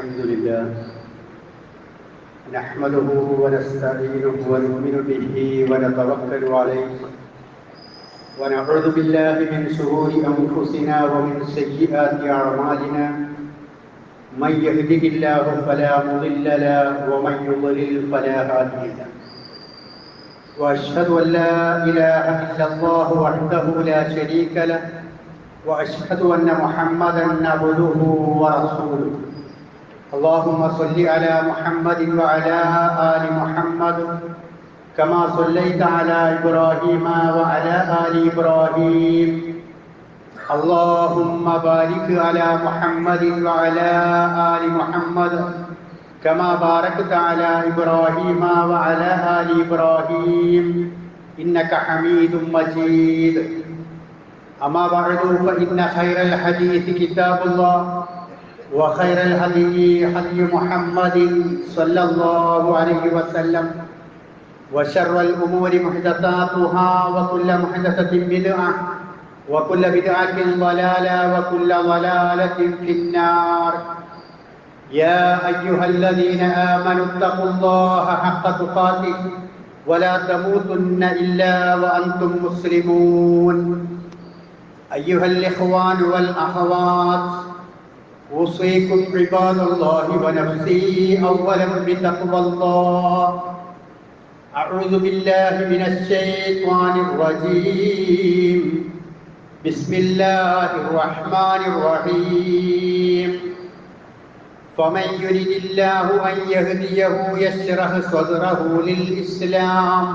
الحمد لله نحمده ونستعينه ونؤمن به ونتوكل عليه ونعوذ بالله من شرور أنفسنا ومن سيئات أعمالنا من يهده الله فلا مضل له ومن يضلل فلا هادي له وأشهد أن لا إله إلا الله وحده لا شريك له وأشهد أن محمدًا عبده ورسوله اللهم صل على محمد وعلى آل محمد كما صليت على إبراهيم وعلى آل إبراهيم اللهم بارك على محمد وعلى آل محمد كما باركت على إبراهيم وعلى آل إبراهيم إنك حميد مجيد أما بعد فإن خير الحديث كتاب الله وخير الهدي هدي محمد صلى الله عليه وسلم وشر الأمور محدثاتها وكل محدثة بدعة وكل بدعة ضلالة وكل ضلالة في النار يا أيها الذين آمنوا اتقوا الله حق تقاته ولا تموتن إلا وأنتم مسلمون أيها الإخوان والأخوات أوصيكم عباد الله ونفسي أولا بتقوى الله أعوذ بالله من الشيطان الرجيم بسم الله الرحمن الرحيم فمن يرد الله أن يهديه يشرح صدره للإسلام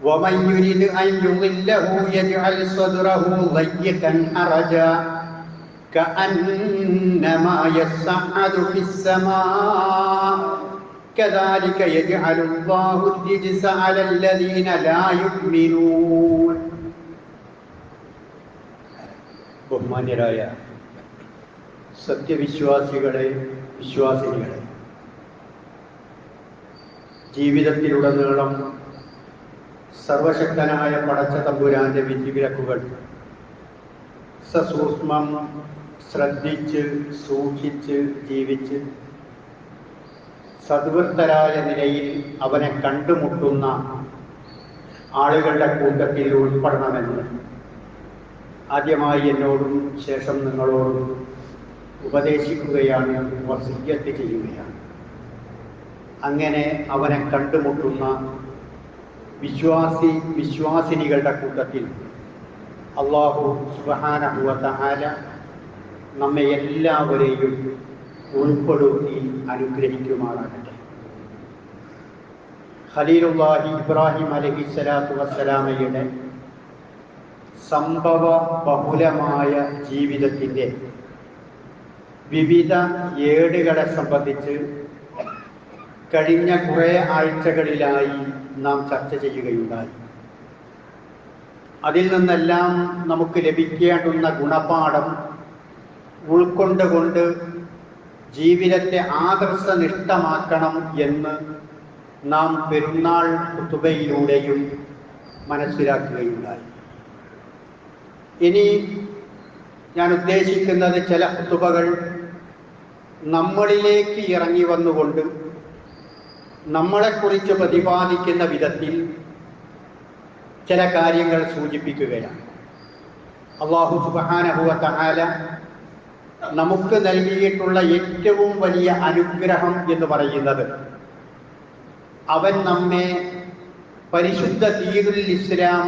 ومن يرد أن يضله يجعل صدره ضيقا حرجا كأنما يصعد في السماء كذلك يجعل الله الرجس على الذين لا يؤمنون. ബഹുമാന്യരായ സത്യവിശ്വാസികളെ, വിശ്വാസിനികളെ, ജീവിതത്തിലുടനീളം സർവശക്തനായ പടച്ച തമ്പുരാന്റെ വിധിവിലക്കുകൾ സസൂക്ഷ്മം ശ്രദ്ധിച്ച് സൂക്ഷിച്ച് ജീവിച്ച് സദ്വൃത്തരായ നിലയിൽ അവനെ കണ്ടുമുട്ടുന്ന ആളുകളുടെ കൂട്ടത്തിൽ ഉൾപ്പെടണമെന്ന് ആദ്യമായി എന്നോടും ശേഷം നിങ്ങളോടും ഉപദേശിക്കുകയാണ്, വസിയ്യത്ത് ചെയ്യുകയാണ്. അങ്ങനെ അവനെ കണ്ടുമുട്ടുന്ന വിശ്വാസിനികളുടെ കൂട്ടത്തിൽ അല്ലാഹു സുബ്ഹാനഹു വ തആല നമ്മെ എല്ലാവരെയും ഉൾപ്പെടുത്തി അനുഗ്രഹിക്കുമാറാകട്ടെ. ഖലീലുല്ലാഹി ഇബ്രാഹിം അലൈഹിസ്സലാത്തു വസ്സലാമയുടെ സംഭവ ബഹുലമായ ജീവിതത്തിൻ്റെ വിവിധ ഏടുകളെ സംബന്ധിച്ച് കഴിഞ്ഞ കുറേ ആഴ്ചകളിലായി നാം ചർച്ച ചെയ്യുകയുണ്ടായി. അതിൽ നിന്നെല്ലാം നമുക്ക് ലഭിക്കേണ്ടുന്ന ഗുണപാഠം ഉൾക്കൊണ്ടുകൊണ്ട് ജീവിതത്തെ ആദർശനിഷ്ഠമാക്കണം എന്ന് നാം പെരുന്നാൾ ഖുതുബയിലൂടെയും മനസ്സിലാക്കുകയുണ്ടായി. ഇനി ഞാൻ ഉദ്ദേശിക്കുന്നത് ചില ഖുതുബകൾ നമ്മളിലേക്ക് ഇറങ്ങി വന്നുകൊണ്ട് നമ്മളെക്കുറിച്ച് പ്രതിപാദിക്കുന്ന വിധത്തിൽ ചില കാര്യങ്ങൾ സൂചിപ്പിക്കുകയാണ്. അല്ലാഹു സുബ്ഹാനഹു വ തആല നമുക്ക് നൽകിയിട്ടുള്ള ഏറ്റവും വലിയ അനുഗ്രഹം എന്ന് പറയുന്നത് അവൻ നമ്മെ പരിശുദ്ധ ദീനുൽ ഇസ്ലാം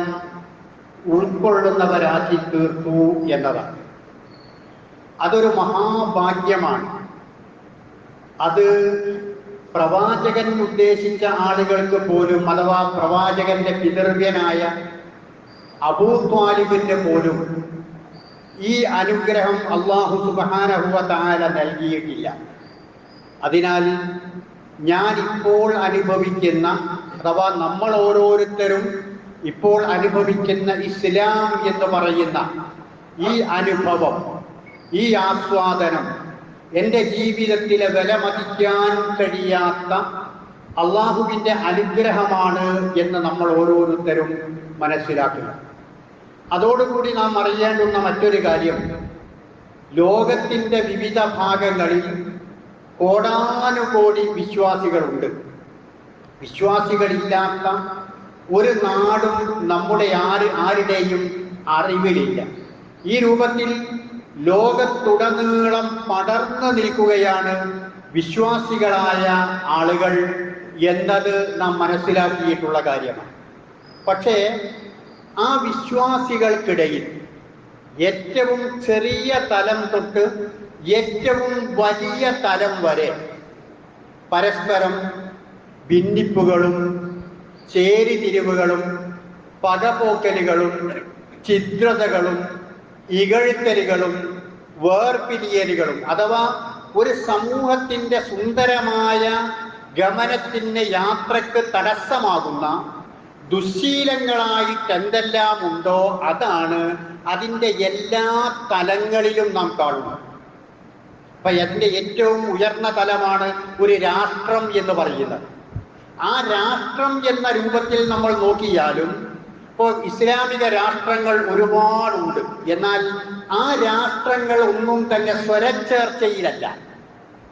ഉൾക്കൊള്ളുന്നവരാക്കി തീർത്തു എന്നതാണ്. അതൊരു മഹാഭാഗ്യമാണ്. അത് പ്രവാചകൻ ഉദ്ദേശിച്ച ആളുകൾക്ക് പോലും, അഥവാ പ്രവാചകന്റെ പിതൃവ്യനായ അബൂ ത്വാലിബിന് പോലും ഈ അനുഗ്രഹം അല്ലാഹു സുബ്ഹാനഹു വ തആല നൽകിയിട്ടില്ല. അതിനാൽ ഞാൻ ഇപ്പോൾ അനുഭവിക്കുന്ന, അഥവാ നമ്മൾ ഓരോരുത്തരും ഇപ്പോൾ അനുഭവിക്കുന്ന ഇസ്ലാം എന്ന് പറയുന്ന ഈ അനുഭവം, ഈ ആസ്വാദനം എൻ്റെ ജീവിതത്തിലെ വിലമതിക്കാൻ കഴിയാത്ത അള്ളാഹുവിൻ്റെ അനുഗ്രഹമാണ് എന്ന് നമ്മൾ ഓരോരുത്തരും മനസ്സിലാക്കുക. അതോടുകൂടി നാം അറിയേണ്ടുന്ന മറ്റൊരു കാര്യം, ലോകത്തിൻ്റെ വിവിധ ഭാഗങ്ങളിൽ കോടാനുകോടി വിശ്വാസികളുണ്ട്. വിശ്വാസികളില്ലാത്ത ഒരു നാടും നമ്മുടെ ആരുടെയും അറിവിലില്ല. ഈ രൂപത്തിൽ ലോകത്തുടനീളം പടർന്നു നിൽക്കുകയാണ് വിശ്വാസികളായ ആളുകൾ എന്നത് നാം മനസ്സിലാക്കിയിട്ടുള്ള കാര്യമാണ്. പക്ഷേ ആ വിശ്വാസികൾക്കിടയിൽ ഏറ്റവും ചെറിയ തലം തൊട്ട് ഏറ്റവും വലിയ തലം വരെ പരസ്പരം ഭിന്നിപ്പുകളും ചേരിതിരിവുകളും പകപോക്കലുകളും ഛിദ്രതകളും ഇകഴ്ത്തലുകളും വേർപിരിയലുകളും അഥവാ ഒരു സമൂഹത്തിൻ്റെ സുന്ദരമായ ഗമനത്തിന് യാത്രക്ക് തടസ്സമാകുന്ന ദുശ്ശീലങ്ങളായിട്ട് എന്തെല്ലാം ഉണ്ടോ അതാണ് അതിൻ്റെ എല്ലാ തലങ്ങളിലും നാം കാണുന്നത്. അപ്പൊ അതിൻ്റെ ഏറ്റവും ഉയർന്ന തലമാണ് ഒരു രാഷ്ട്രം എന്ന് പറയുന്നത്. ആ രാഷ്ട്രം എന്ന രൂപത്തിൽ നമ്മൾ നോക്കിയാലും ഇപ്പോൾ ഇസ്ലാമിക രാഷ്ട്രങ്ങൾ ഒരുപാടുണ്ട്. എന്നാൽ ആ രാഷ്ട്രങ്ങൾ ഒന്നും തന്നെ സ്വരച്ചേർച്ചയിലല്ല.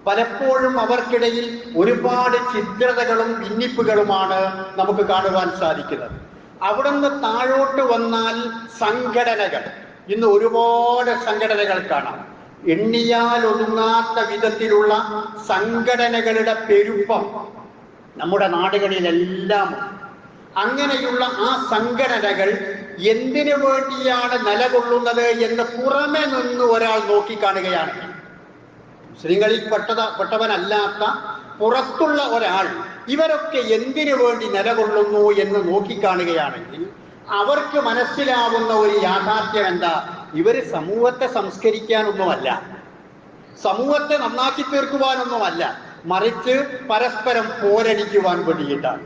പലപ്പോഴും അവർക്കിടയിൽ ഒരുപാട് ഛിദ്രതകളും ഭിന്നിപ്പുകളുമാണ് നമുക്ക് കാണുവാൻ സാധിക്കുന്നത്. അവിടുന്ന് താഴോട്ട് വന്നാൽ സംഘടനകൾ, ഇന്ന് ഒരുപാട് സംഘടനകൾ കാണാം. എണ്ണിയാൽ ഒതുങ്ങാത്ത വിധത്തിലുള്ള സംഘടനകളുടെ പെരുപ്പം നമ്മുടെ നാടുകളിലെല്ലാം. അങ്ങനെയുള്ള ആ സംഘടനകൾ എന്തിനു വേണ്ടിയാണ് നിലകൊള്ളുന്നത് എന്ന് പുറമെ നിന്ന് ഒരാൾ നോക്കിക്കാണുകയാണ്. മുസ്ലിങ്ങളിൽ പെട്ടവനല്ലാത്ത പുറത്തുള്ള ഒരാൾ ഇവരൊക്കെ എന്തിനു വേണ്ടി നിലകൊള്ളുന്നു എന്ന് നോക്കിക്കാണുകയാണെങ്കിൽ അവർക്ക് മനസ്സിലാവുന്ന ഒരു യാഥാർത്ഥ്യം എന്താ? ഇവര് സമൂഹത്തെ സംസ്കരിക്കാനൊന്നുമല്ല, സമൂഹത്തെ നന്നാക്കി തീർക്കുവാനൊന്നുമല്ല, മറിച്ച് പരസ്പരം പോരടിക്കുവാൻ വേണ്ടിയിട്ടാണ്,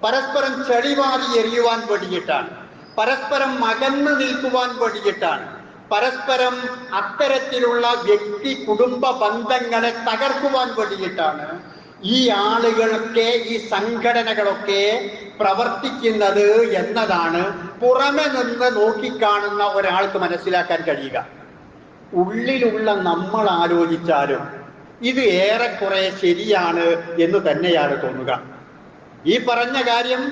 പരസ്പരം ചെളിവാരി എറിയുവാൻ വേണ്ടിയിട്ടാണ്, പരസ്പരം അകന്നു നിൽക്കുവാൻ വേണ്ടിയിട്ടാണ്, പരസ്പരം അത്തരത്തിലുള്ള വ്യക്തി കുടുംബ ബന്ധങ്ങളെ തകർക്കുവാൻ വേണ്ടിയിട്ടാണ് ഈ ആളുകളൊക്കെ, ഈ സംഘടനകളൊക്കെ പ്രവർത്തിക്കുന്നത് എന്നതാണ് പുറമെ നിന്ന് നോക്കിക്കാണുന്ന ഒരാൾക്ക് മനസ്സിലാക്കാൻ കഴിയുക. ഉള്ളിലുള്ള നമ്മൾ ആലോചിച്ചാലും ഇത് ഏറെക്കുറെ ശരിയാണ് എന്ന് തന്നെയാണ് തോന്നുക. ഈ പറഞ്ഞ കാര്യം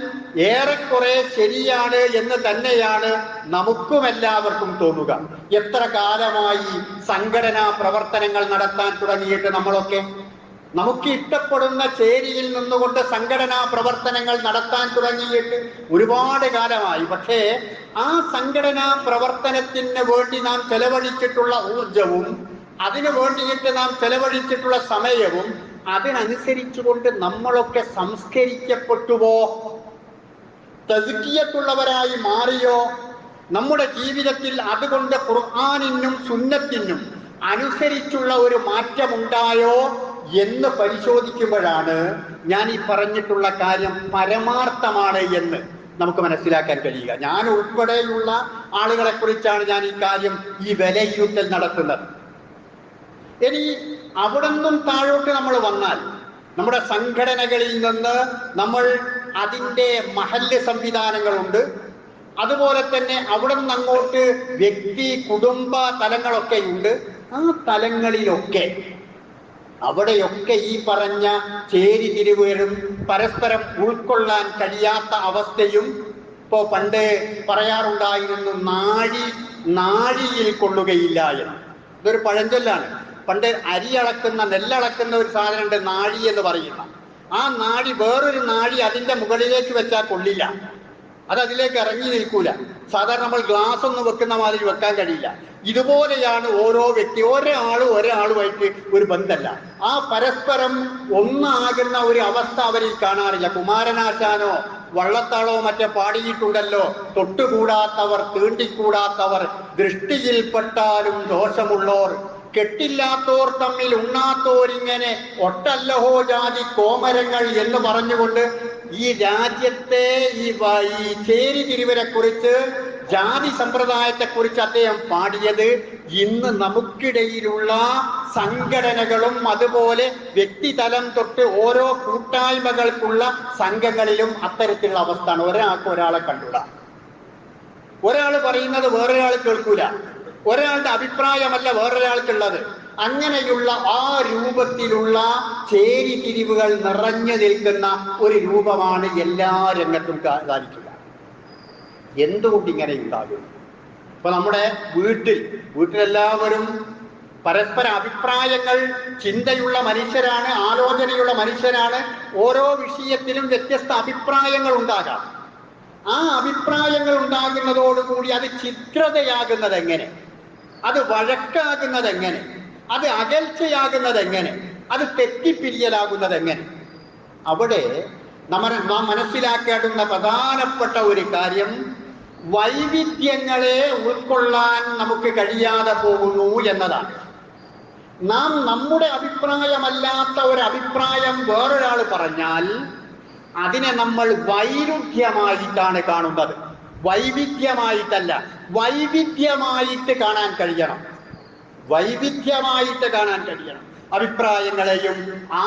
ഏറെക്കുറെ ശരിയാണ് എന്ന് തന്നെയാണ് നമുക്കും എല്ലാവർക്കും തോന്നുക. എത്ര കാലമായി സംഘടനാ പ്രവർത്തനങ്ങൾ നടത്താൻ തുടങ്ങിയിട്ട് നമ്മളൊക്കെ? നമുക്ക് ഇഷ്ടപ്പെടുന്ന ചേരിയിൽ നിന്നുകൊണ്ട് സംഘടനാ പ്രവർത്തനങ്ങൾ നടത്താൻ തുടങ്ങിയിട്ട് ഒരുപാട് കാലമായി. പക്ഷേ ആ സംഘടനാ പ്രവർത്തനത്തിന് വേണ്ടി നാം ചെലവഴിച്ചിട്ടുള്ള ഊർജവും അതിനു വേണ്ടിയിട്ട് നാം ചെലവഴിച്ചിട്ടുള്ള സമയവും അതിനനുസരിച്ചുകൊണ്ട് നമ്മളൊക്കെ സംസ്കരിക്കപ്പെട്ടുവോ? തസ്കിയത്തുള്ളവരായി മാറിയോ? നമ്മുടെ ജീവിതത്തിൽ അതുകൊണ്ട് ഖുർആനിനും സുന്നത്തിനും അനുസരിച്ചുള്ള ഒരു മാറ്റമുണ്ടായോ എന്ന് പരിശോധിക്കുമ്പോഴാണ് ഞാൻ ഈ പറഞ്ഞിട്ടുള്ള കാര്യം പരമാർത്ഥമാണ് എന്ന് നമുക്ക് മനസ്സിലാക്കാൻ കഴിയുക. ഞാൻ ഉൾപ്പെടെയുള്ള ആളുകളെ കുറിച്ചാണ് ഞാൻ ഈ കാര്യം, ഈ വിലയിരുത്തൽ നടത്തുന്നത്. ഇനി അവിടെ നിന്നും താഴോട്ട് നമ്മൾ വന്നാൽ നമ്മുടെ സംഘടനകളിൽ നിന്ന് നമ്മൾ അതിൻ്റെ മഹല്ല് സംവിധാനങ്ങളുണ്ട്. അതുപോലെ തന്നെ അവിടെ നിന്ന് അങ്ങോട്ട് വ്യക്തി കുടുംബ തലങ്ങളൊക്കെ ഉണ്ട്. ആ തലങ്ങളിലൊക്കെ അവിടെയൊക്കെ ഈ പറഞ്ഞ ചേരിതിരിവുകളും പരസ്പരം ഉൾക്കൊള്ളാൻ കഴിയാത്ത അവസ്ഥയും ഇപ്പോൾ പണ്ട് പറയാറുണ്ടായിരുന്നു, നാഴിയിൽ കൊള്ളുകയില്ല എന്ന്. ഇതൊരു പഴഞ്ചൊല്ലാണ്. പണ്ട് അരി അളക്കുന്ന, നെല്ലളക്കുന്ന ഒരു സാധനമുണ്ട്, നാഴി എന്ന് പറയുന്ന. ആ നാഴി വേറൊരു നാഴി അതിൻ്റെ മുകളിലേക്ക് വെച്ചാൽ കൊള്ളില്ല, അത് അതിലേക്ക് ഇറങ്ങി നിൽക്കൂല. സാധാരണ നമ്മൾ ഗ്ലാസ് ഒന്നും വെക്കുന്ന മാതിരി വെക്കാൻ കഴിയില്ല. ഇതുപോലെയാണ് ഓരോ വ്യക്തി, ഒരാളുമായിട്ട് ഒരു ബന്ധമല്ല. ആ പരസ്പരം ഒന്നാകുന്ന ഒരു അവസ്ഥ അവരിൽ കാണാറില്ല. കുമാരനാശാനോ വള്ളത്താളോ മറ്റേ പാടിയിട്ടുണ്ടല്ലോ, തൊട്ടുകൂടാത്തവർ തീണ്ടിക്കൂടാത്തവർ ദൃഷ്ടിയിൽപ്പെട്ടാലും ദോഷമുള്ളോർ, കെട്ടില്ലാത്തോർ തമ്മിൽ ഉണ്ണാത്തോരിങ്ങനെ ഒട്ടല്ലഹോ ജാതി കോമരങ്ങൾ എന്ന് പറഞ്ഞുകൊണ്ട് ഈ രാജ്യത്തെ ഈ ചേരിതിരിവരെ കുറിച്ച്, ജാതി സമ്പ്രദായത്തെക്കുറിച്ച് അദ്ദേഹം പാടിയത് ഇന്ന് നമുക്കിടയിലുള്ള സംഘടനകളും അതുപോലെ വ്യക്തിതലം തൊട്ട് ഓരോ കൂട്ടായ്മകൾക്കുള്ള സംഘങ്ങളിലും അത്തരത്തിലുള്ള അവസ്ഥയാണ്. ഒരാൾക്ക് ഒരാളെ കണ്ടുകൂടാ, ഒരാൾ പറയുന്നത് വേറൊരാൾ കേൾക്കൂല, ഒരാളുടെ അഭിപ്രായമല്ല വേറൊരാൾക്കുള്ളത്. അങ്ങനെയുള്ള ആ രൂപത്തിലുള്ള ചേരിതിരിവുകൾ നിറഞ്ഞു നിൽക്കുന്ന ഒരു രൂപമാണ് എല്ലാ രംഗത്തും കാണിക്കുക. എന്തുകൊണ്ട് ഇങ്ങനെ ഉണ്ടാകും? ഇപ്പൊ നമ്മുടെ വീട്ടിലെല്ലാവരും പരസ്പര അഭിപ്രായങ്ങൾ, ചിന്തയുള്ള മനുഷ്യരാണ്, ആലോചനയുള്ള മനുഷ്യരാണ്. ഓരോ വിഷയത്തിലും വ്യത്യസ്ത അഭിപ്രായങ്ങൾ ഉണ്ടാകാം. ആ അഭിപ്രായങ്ങൾ ഉണ്ടാകുന്നതോടുകൂടി അത് ചിത്രതയാകുന്നത് എങ്ങനെ, അത് വഴക്കാകുന്നത് എങ്ങനെ, അത് അകൽച്ചയാകുന്നത് എങ്ങനെ, അത് തെറ്റിപ്പിരിയലാകുന്നത് എങ്ങനെ? അവിടെ നാം മനസ്സിലാക്കേണ്ടുന്ന പ്രധാനപ്പെട്ട ഒരു കാര്യം, വൈവിധ്യങ്ങളെ ഉൾക്കൊള്ളാൻ നമുക്ക് കഴിയാതെ പോകുന്നു എന്നതാണ്. നാം നമ്മുടെ അഭിപ്രായമല്ലാത്ത ഒരു അഭിപ്രായം വേറൊരാൾ പറഞ്ഞാൽ അതിനെ നമ്മൾ വൈരുദ്ധ്യമായിട്ടാണ് കാണുന്നത്. വൈവിധ്യമായിട്ടല്ല, വൈവിധ്യമായിട്ട് കാണാൻ കഴിയണം. വൈവിധ്യമായിട്ട് കാണാൻ കഴിയണം. അഭിപ്രായങ്ങളെയും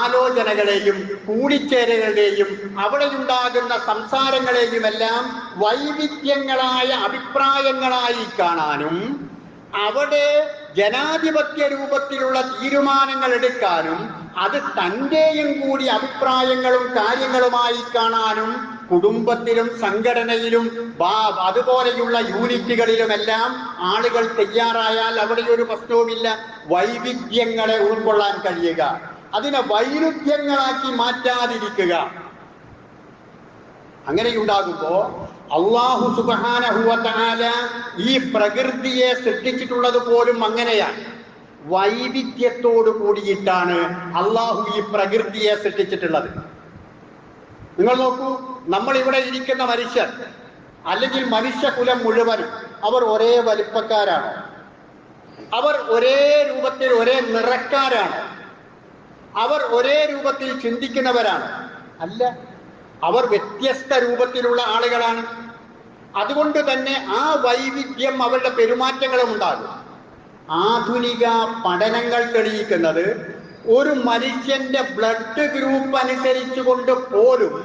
ആലോചനകളെയും കൂടിച്ചേരലുകളെയും അവിടെയുണ്ടാകുന്ന സംസാരങ്ങളെയും എല്ലാം വൈവിധ്യങ്ങളായ അഭിപ്രായങ്ങളായി കാണാനും അവിടെ ജനാധിപത്യ രൂപത്തിലുള്ള തീരുമാനങ്ങൾ എടുക്കാനും അത് തൻ്റെയും കൂടി അഭിപ്രായങ്ങളും കാര്യങ്ങളുമായി കാണാനും കുടുംബത്തിലും സംഘടനയിലും അതുപോലെയുള്ള യൂണിറ്റുകളിലുമെല്ലാം ആളുകൾ തയ്യാറായാൽ അവിടെ ഒരു പ്രശ്നവുമില്ല. വൈവിധ്യങ്ങളെ ഉൾക്കൊള്ളാൻ കഴിയുക, അതിനെ വൈരുദ്ധ്യങ്ങളാക്കി മാറ്റാതിരിക്കുക. അങ്ങനെയുണ്ടാകുമ്പോ അല്ലാഹു സുബ്ഹാനഹു വ തആല ഈ പ്രകൃതിയെ സൃഷ്ടിച്ചിട്ടുള്ളത് പോലും അങ്ങനെയാണ്. വൈവിധ്യത്തോടു കൂടിയിട്ടാണ് അല്ലാഹു ഈ പ്രകൃതിയെ സൃഷ്ടിച്ചിട്ടുള്ളത്. നിങ്ങൾ നോക്കൂ, നമ്മൾ ഇവിടെ ഇരിക്കുന്ന മനുഷ്യർ അല്ലെങ്കിൽ മനുഷ്യകുലം മുഴുവനും അവർ ഒരേ വലിപ്പക്കാരാണോ? അവർ ഒരേ രൂപത്തിൽ ഒരേ നിറക്കാരാണോ? അവർ ഒരേ രൂപത്തിൽ ചിന്തിക്കുന്നവരാണ്? അല്ല, അവർ വ്യത്യസ്ത രൂപത്തിലുള്ള ആളുകളാണ്. അതുകൊണ്ട് തന്നെ ആ വൈവിധ്യം അവരുടെ പെരുമാറ്റങ്ങളും ഉണ്ടാകും. ആധുനിക പഠനങ്ങൾ തെളിയിക്കുന്നത് ഒരു മനുഷ്യന്റെ ബ്ലഡ് ഗ്രൂപ്പ് അനുസരിച്ചുകൊണ്ട് പോലും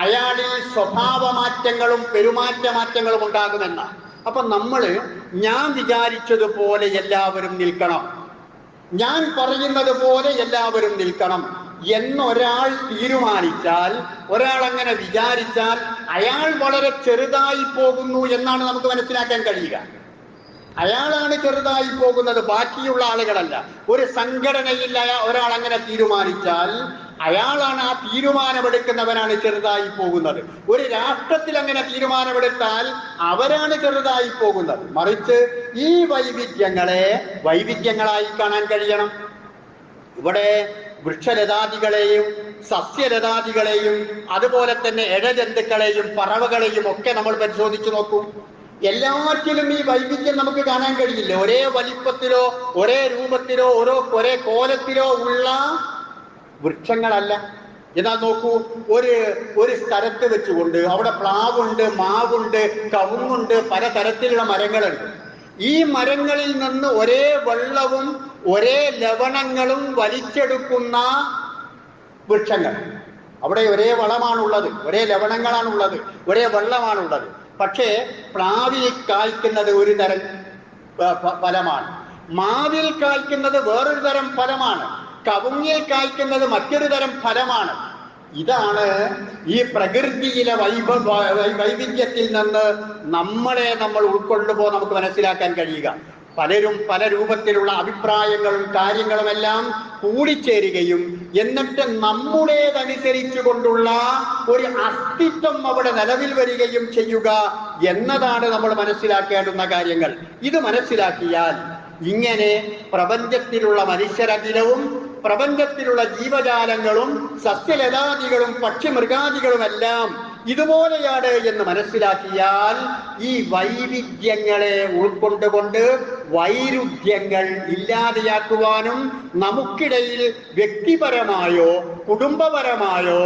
അയാളിൽ സ്വഭാവമാറ്റങ്ങളും പെരുമാറ്റമാറ്റങ്ങളും ഉണ്ടാകുമെന്നാണ്. അപ്പൊ ഞാൻ വിചാരിച്ചതുപോലെ എല്ലാവരും നിൽക്കണം, ഞാൻ പറയുന്നത് പോലെ എല്ലാവരും നിൽക്കണം എന്നൊരാൾ തീരുമാനിച്ചാൽ, ഒരാൾ അങ്ങനെ വിചാരിച്ചാൽ അയാൾ വളരെ ചെറുതായി പോകുന്നു എന്നാണ് നമുക്ക് മനസ്സിലാക്കാൻ കഴിയുക. അയാളാണ് ചെറുതായി പോകുന്നത്, ബാക്കിയുള്ള ആളുകളല്ല. ഒരു സംഘടനയിൽ ഒരാൾ അങ്ങനെ തീരുമാനിച്ചാൽ അയാളാണ്, ആ തീരുമാനമെടുക്കുന്നവനാണ് ചെറുതായി പോകുന്നത്. ഒരു രാഷ്ട്രത്തിൽ അങ്ങനെ തീരുമാനമെടുത്താൽ അവരാണ് ചെറുതായി പോകുന്നത്. മറിച്ച് ഈ വൈവിധ്യങ്ങളെ വൈവിധ്യങ്ങളായി കാണാൻ കഴിയണം. ഇവിടെ വൃക്ഷലതാദികളെയും സസ്യലതാദികളെയും അതുപോലെ തന്നെ ഇഴജന്തുക്കളെയും പറവകളെയും ഒക്കെ നമ്മൾ പരിശോധിച്ചു നോക്കൂ. എല്ലാറ്റിലും ഈ വൈവിധ്യം നമുക്ക് കാണാൻ കഴിയില്ല. ഒരേ വലിപ്പത്തിലോ ഒരേ രൂപത്തിലോ ഒരേ കോലത്തിലോ ഉള്ള വൃക്ഷങ്ങളല്ല. എന്നാൽ നോക്കൂ, ഒരു സ്ഥലത്ത് വെച്ചുകൊണ്ട് അവിടെ പ്ലാവുണ്ട്, മാവുണ്ട്, കവുങ്ങുണ്ട്, പലതരത്തിലുള്ള മരങ്ങളുണ്ട്. ഈ മരങ്ങളിൽ നിന്ന് ഒരേ വെള്ളവും ഒരേ ലവണങ്ങളും വലിച്ചെടുക്കുന്ന വൃക്ഷങ്ങൾ. അവിടെ ഒരേ വളമാണുള്ളത്, ഒരേ ലവണങ്ങളാണുള്ളത്, ഒരേ വെള്ളമാണുള്ളത്. പക്ഷേ പ്ലാവിൽ കായ്ക്കുന്നത് ഒരു തരം ഫലമാണ്, മാവിൽ കായ്ക്കുന്നത് വേറൊരു തരം ഫലമാണ്, കവുങ്ങിൽ കായ്ക്കുന്നത് മറ്റൊരു തരം ഫലമാണ്. ഇതാണ് ഈ പ്രകൃതിയിലെ വൈവിധ്യത്തിൽ നിന്ന് നമ്മൾ ഉൾക്കൊള്ളുമ്പോൾ നമുക്ക് മനസ്സിലാക്കാൻ കഴിയുക. പലരും പല രൂപത്തിലുള്ള അഭിപ്രായങ്ങളും കാര്യങ്ങളുമെല്ലാം കൂടിച്ചേരുകയും എന്നിട്ട് നമ്മുടേതനുസരിച്ചു കൊണ്ടുള്ള ഒരു അസ്തിത്വം അവിടെ നിലവിൽ വരികയും ചെയ്യുക എന്നതാണ് നമ്മൾ മനസ്സിലാക്കേണ്ടുന്ന കാര്യങ്ങൾ. ഇത് മനസ്സിലാക്കിയാൽ ഇങ്ങനെ പ്രപഞ്ചത്തിലുള്ള മനുഷ്യരഖിലവും പ്രപഞ്ചത്തിലുള്ള ജീവജാലങ്ങളും സസ്യലതാദികളും പക്ഷിമൃഗാദികളുമെല്ലാം ഇതുപോലെയാണ് എന്ന് മനസ്സിലാക്കിയാൽ ഈ വൈവിധ്യങ്ങളെ ഉൾക്കൊണ്ടുകൊണ്ട് വൈരുദ്ധ്യങ്ങൾ ഇല്ലാതെയാക്കുവാനും നമുക്കിടയിൽ വ്യക്തിപരമായോ കുടുംബപരമായോ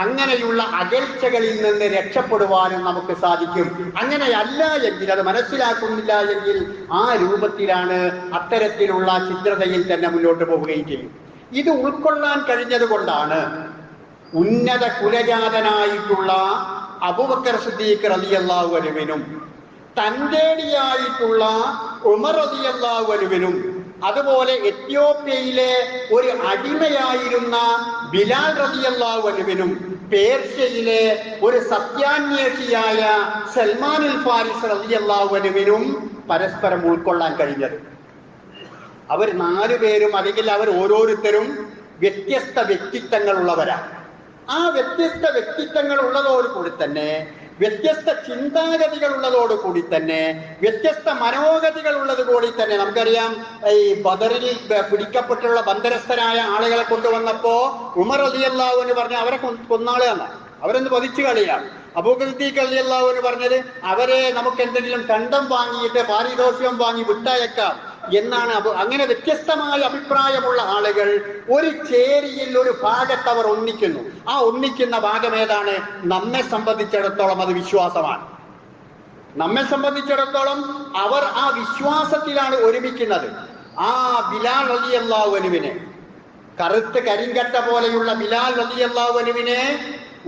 അങ്ങനെയുള്ള അകൽച്ചകളിൽ നിന്ന് രക്ഷപ്പെടുവാനും നമുക്ക് സാധിക്കും. അങ്ങനെയല്ല എങ്കിൽ, അത് മനസ്സിലാക്കുന്നില്ല എങ്കിൽ ആ രൂപത്തിലാണ് അത്തരത്തിലുള്ള ചിത്രതയിൽ തന്നെ മുന്നോട്ട് പോവുകയും ചെയ്യും. ഇത് ഉൾക്കൊള്ളാൻ കഴിഞ്ഞത് കൊണ്ടാണ് ഉന്നത കുലജാതനായിട്ടുള്ള അബൂബക്കർ സിദ്ദീഖ് റളിയല്ലാഹു അൻഹുവിനും തന്റേടിയായിട്ടുള്ള ഉമർ റളിയല്ലാഹു അൻഹുവിനും അതുപോലെ എത്യോപ്യയിലെ ഒരു അടിമയായിരുന്ന ബിലാൽ റളിയല്ലാഹു അൻഹുവിനും പേർഷ്യയിലെ ഒരു സത്യാന്വേഷിയായ സൽമാനുൽ ഫാരിസ് റളിയല്ലാഹു അൻഹുവിനും പരസ്പരം ഉൾക്കൊള്ളാൻ കഴിഞ്ഞത്. അവർ 4 പേരും അല്ലെങ്കിൽ അവർ ഓരോരുത്തരും വ്യത്യസ്ത വ്യക്തിത്വങ്ങളുള്ളവരാണ്. ആ വ്യത്യസ്ത വ്യക്തിത്വങ്ങൾ ഉള്ളതോടുകൂടി തന്നെ, വ്യത്യസ്ത ചിന്താഗതികൾ ഉള്ളതോടുകൂടി തന്നെ, വ്യത്യസ്ത മനോഗതികൾ ഉള്ളത് കൂടി തന്നെ, നമുക്കറിയാം ഈ ബദറിൽ പിടിക്കപ്പെട്ടുള്ള ബന്ധനസ്ഥരായ ആളുകളെ കൊണ്ടുവന്നപ്പോ ഉമർ റളിയല്ലാഹു അൻഹു പറഞ്ഞു അവരെ കൊന്നാളുകയാണ്, അവരൊന്ന് വധിച്ചു കളിയാണ്. അബൂബക്കർ സിദ്ദീഖ് റളിയല്ലാഹു അൻഹു പറഞ്ഞത് അവരെ നമുക്ക് എന്തെങ്കിലും ദണ്ഡം വാങ്ങിയിട്ട് പാരിതോഷികം വാങ്ങി വിട്ടയക്കാം എന്നാണ്. അങ്ങനെ വ്യത്യസ്തമായ അഭിപ്രായമുള്ള ആളുകൾ ഒരു ചേരിയിൽ ഒരു ഭാഗത്ത് അവർ ഒന്നിക്കുന്നു. ആ ഒന്നിക്കുന്ന ഭാഗം ഏതാണ്? നമ്മെ സംബന്ധിച്ചിടത്തോളം അത് വിശ്വാസമാണ്. നമ്മെ സംബന്ധിച്ചിടത്തോളം അവർ ആ വിശ്വാസത്തിലാണ് ഒരുമിക്കുന്നത്. ആ ബിലാൽ റളിയല്ലാഹു അൻഹുവിനെ, കറുത്ത് കരിങ്കട്ട പോലെയുള്ള ബിലാൽ റളിയല്ലാഹു അൻഹുവിനെ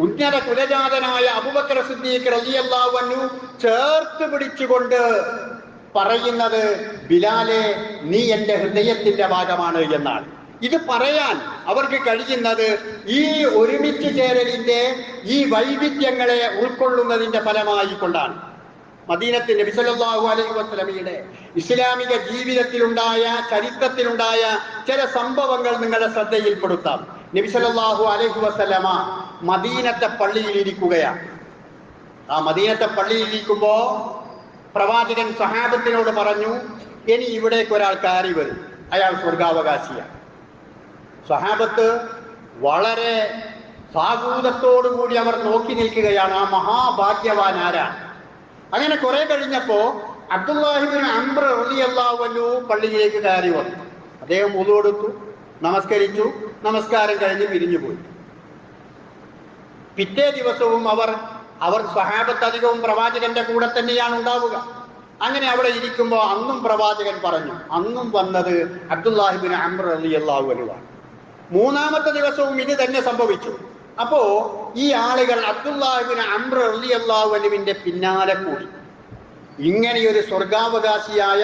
ഉന്നത കുലജാതനായ അബൂബക്കർ സിദ്ദീഖ് റളിയല്ലാഹു അൻഹു ചേർത്ത് പിടിച്ചുകൊണ്ട് പറയുന്നത്, ബിലാലെ നീ എൻ്റെ ഹൃദയത്തിന്റെ ഭാഗമാണ് എന്നാണ്. ഇത് പറയാൻ അവർക്ക് കഴിയുന്നത് ഈ ഒരുമിച്ച് ചേരലിന്റെ ഈ വൈവിധ്യങ്ങളെ ഉൾക്കൊള്ളുന്നതിന്റെ ഫലമായി കൊണ്ടാണ്. മദീനത്ത് നബി സല്ലല്ലാഹു അലൈഹി വസല്ലമയുടെ ഇസ്ലാമിക ജീവിതത്തിലുണ്ടായ, ചരിത്രത്തിലുണ്ടായ ചില സംഭവങ്ങൾ നിങ്ങളുടെ ശ്രദ്ധയിൽപ്പെടുത്താം. നബി സല്ലല്ലാഹു അലൈഹി വസല്ലമ മദീനത്തെ പള്ളിയിൽ ഇരിക്കുകയാണ്. ആ മദീനത്തെ പള്ളിയിൽ ഇരിക്കുമ്പോ പ്രവാചകൻ സഹാബത്തിനോട് പറഞ്ഞു, ഇനി ഇവിടേക്ക് ഒരാൾ കയറി വരും, അയാൾ സ്വർഗാവകാശിയാണ്. സഹാബത്ത് വളരെ സാഹൂതത്തോടുകൂടി അവർ നോക്കി നിൽക്കുകയാണ്, ആ മഹാഭാഗ്യവാൻ ആരാണ്. അങ്ങനെ കുറെ കഴിഞ്ഞപ്പോ അബ്ദുല്ലാഹി ഇബ്നു അംർ റളിയല്ലാഹു അൻഹു പള്ളിയിലേക്ക് കയറി വന്നു. അദ്ദേഹം വുളു എടുത്തു, നമസ്കരിച്ചു, നമസ്കാരം കഴിഞ്ഞ് പിരിഞ്ഞുപോയി. പിറ്റേ ദിവസവും അവർ സഹാബത്ത് അധികവും പ്രവാചകന്റെ കൂടെ തന്നെയാണ് ഉണ്ടാവുക. അങ്ങനെ അവിടെ ഇരിക്കുമ്പോൾ അന്നും പ്രവാചകൻ പറഞ്ഞു, അന്നും വന്നത് അബ്ദുല്ലാഹി ഇബ്നു അംർ റളിയല്ലാഹു അൻഹു ആണ്. 3-ാമത്തെ ദിവസവും ഇത് തന്നെ സംഭവിച്ചു. അപ്പോ ഈ ആളുകൾ അബ്ദുല്ലാഹി ഇബ്നു അംർ റളിയല്ലാഹു അൻഹുവിന്റെ പിന്നാലെ കൂടി. ഇങ്ങനെയൊരു സ്വർഗാവകാശിയായ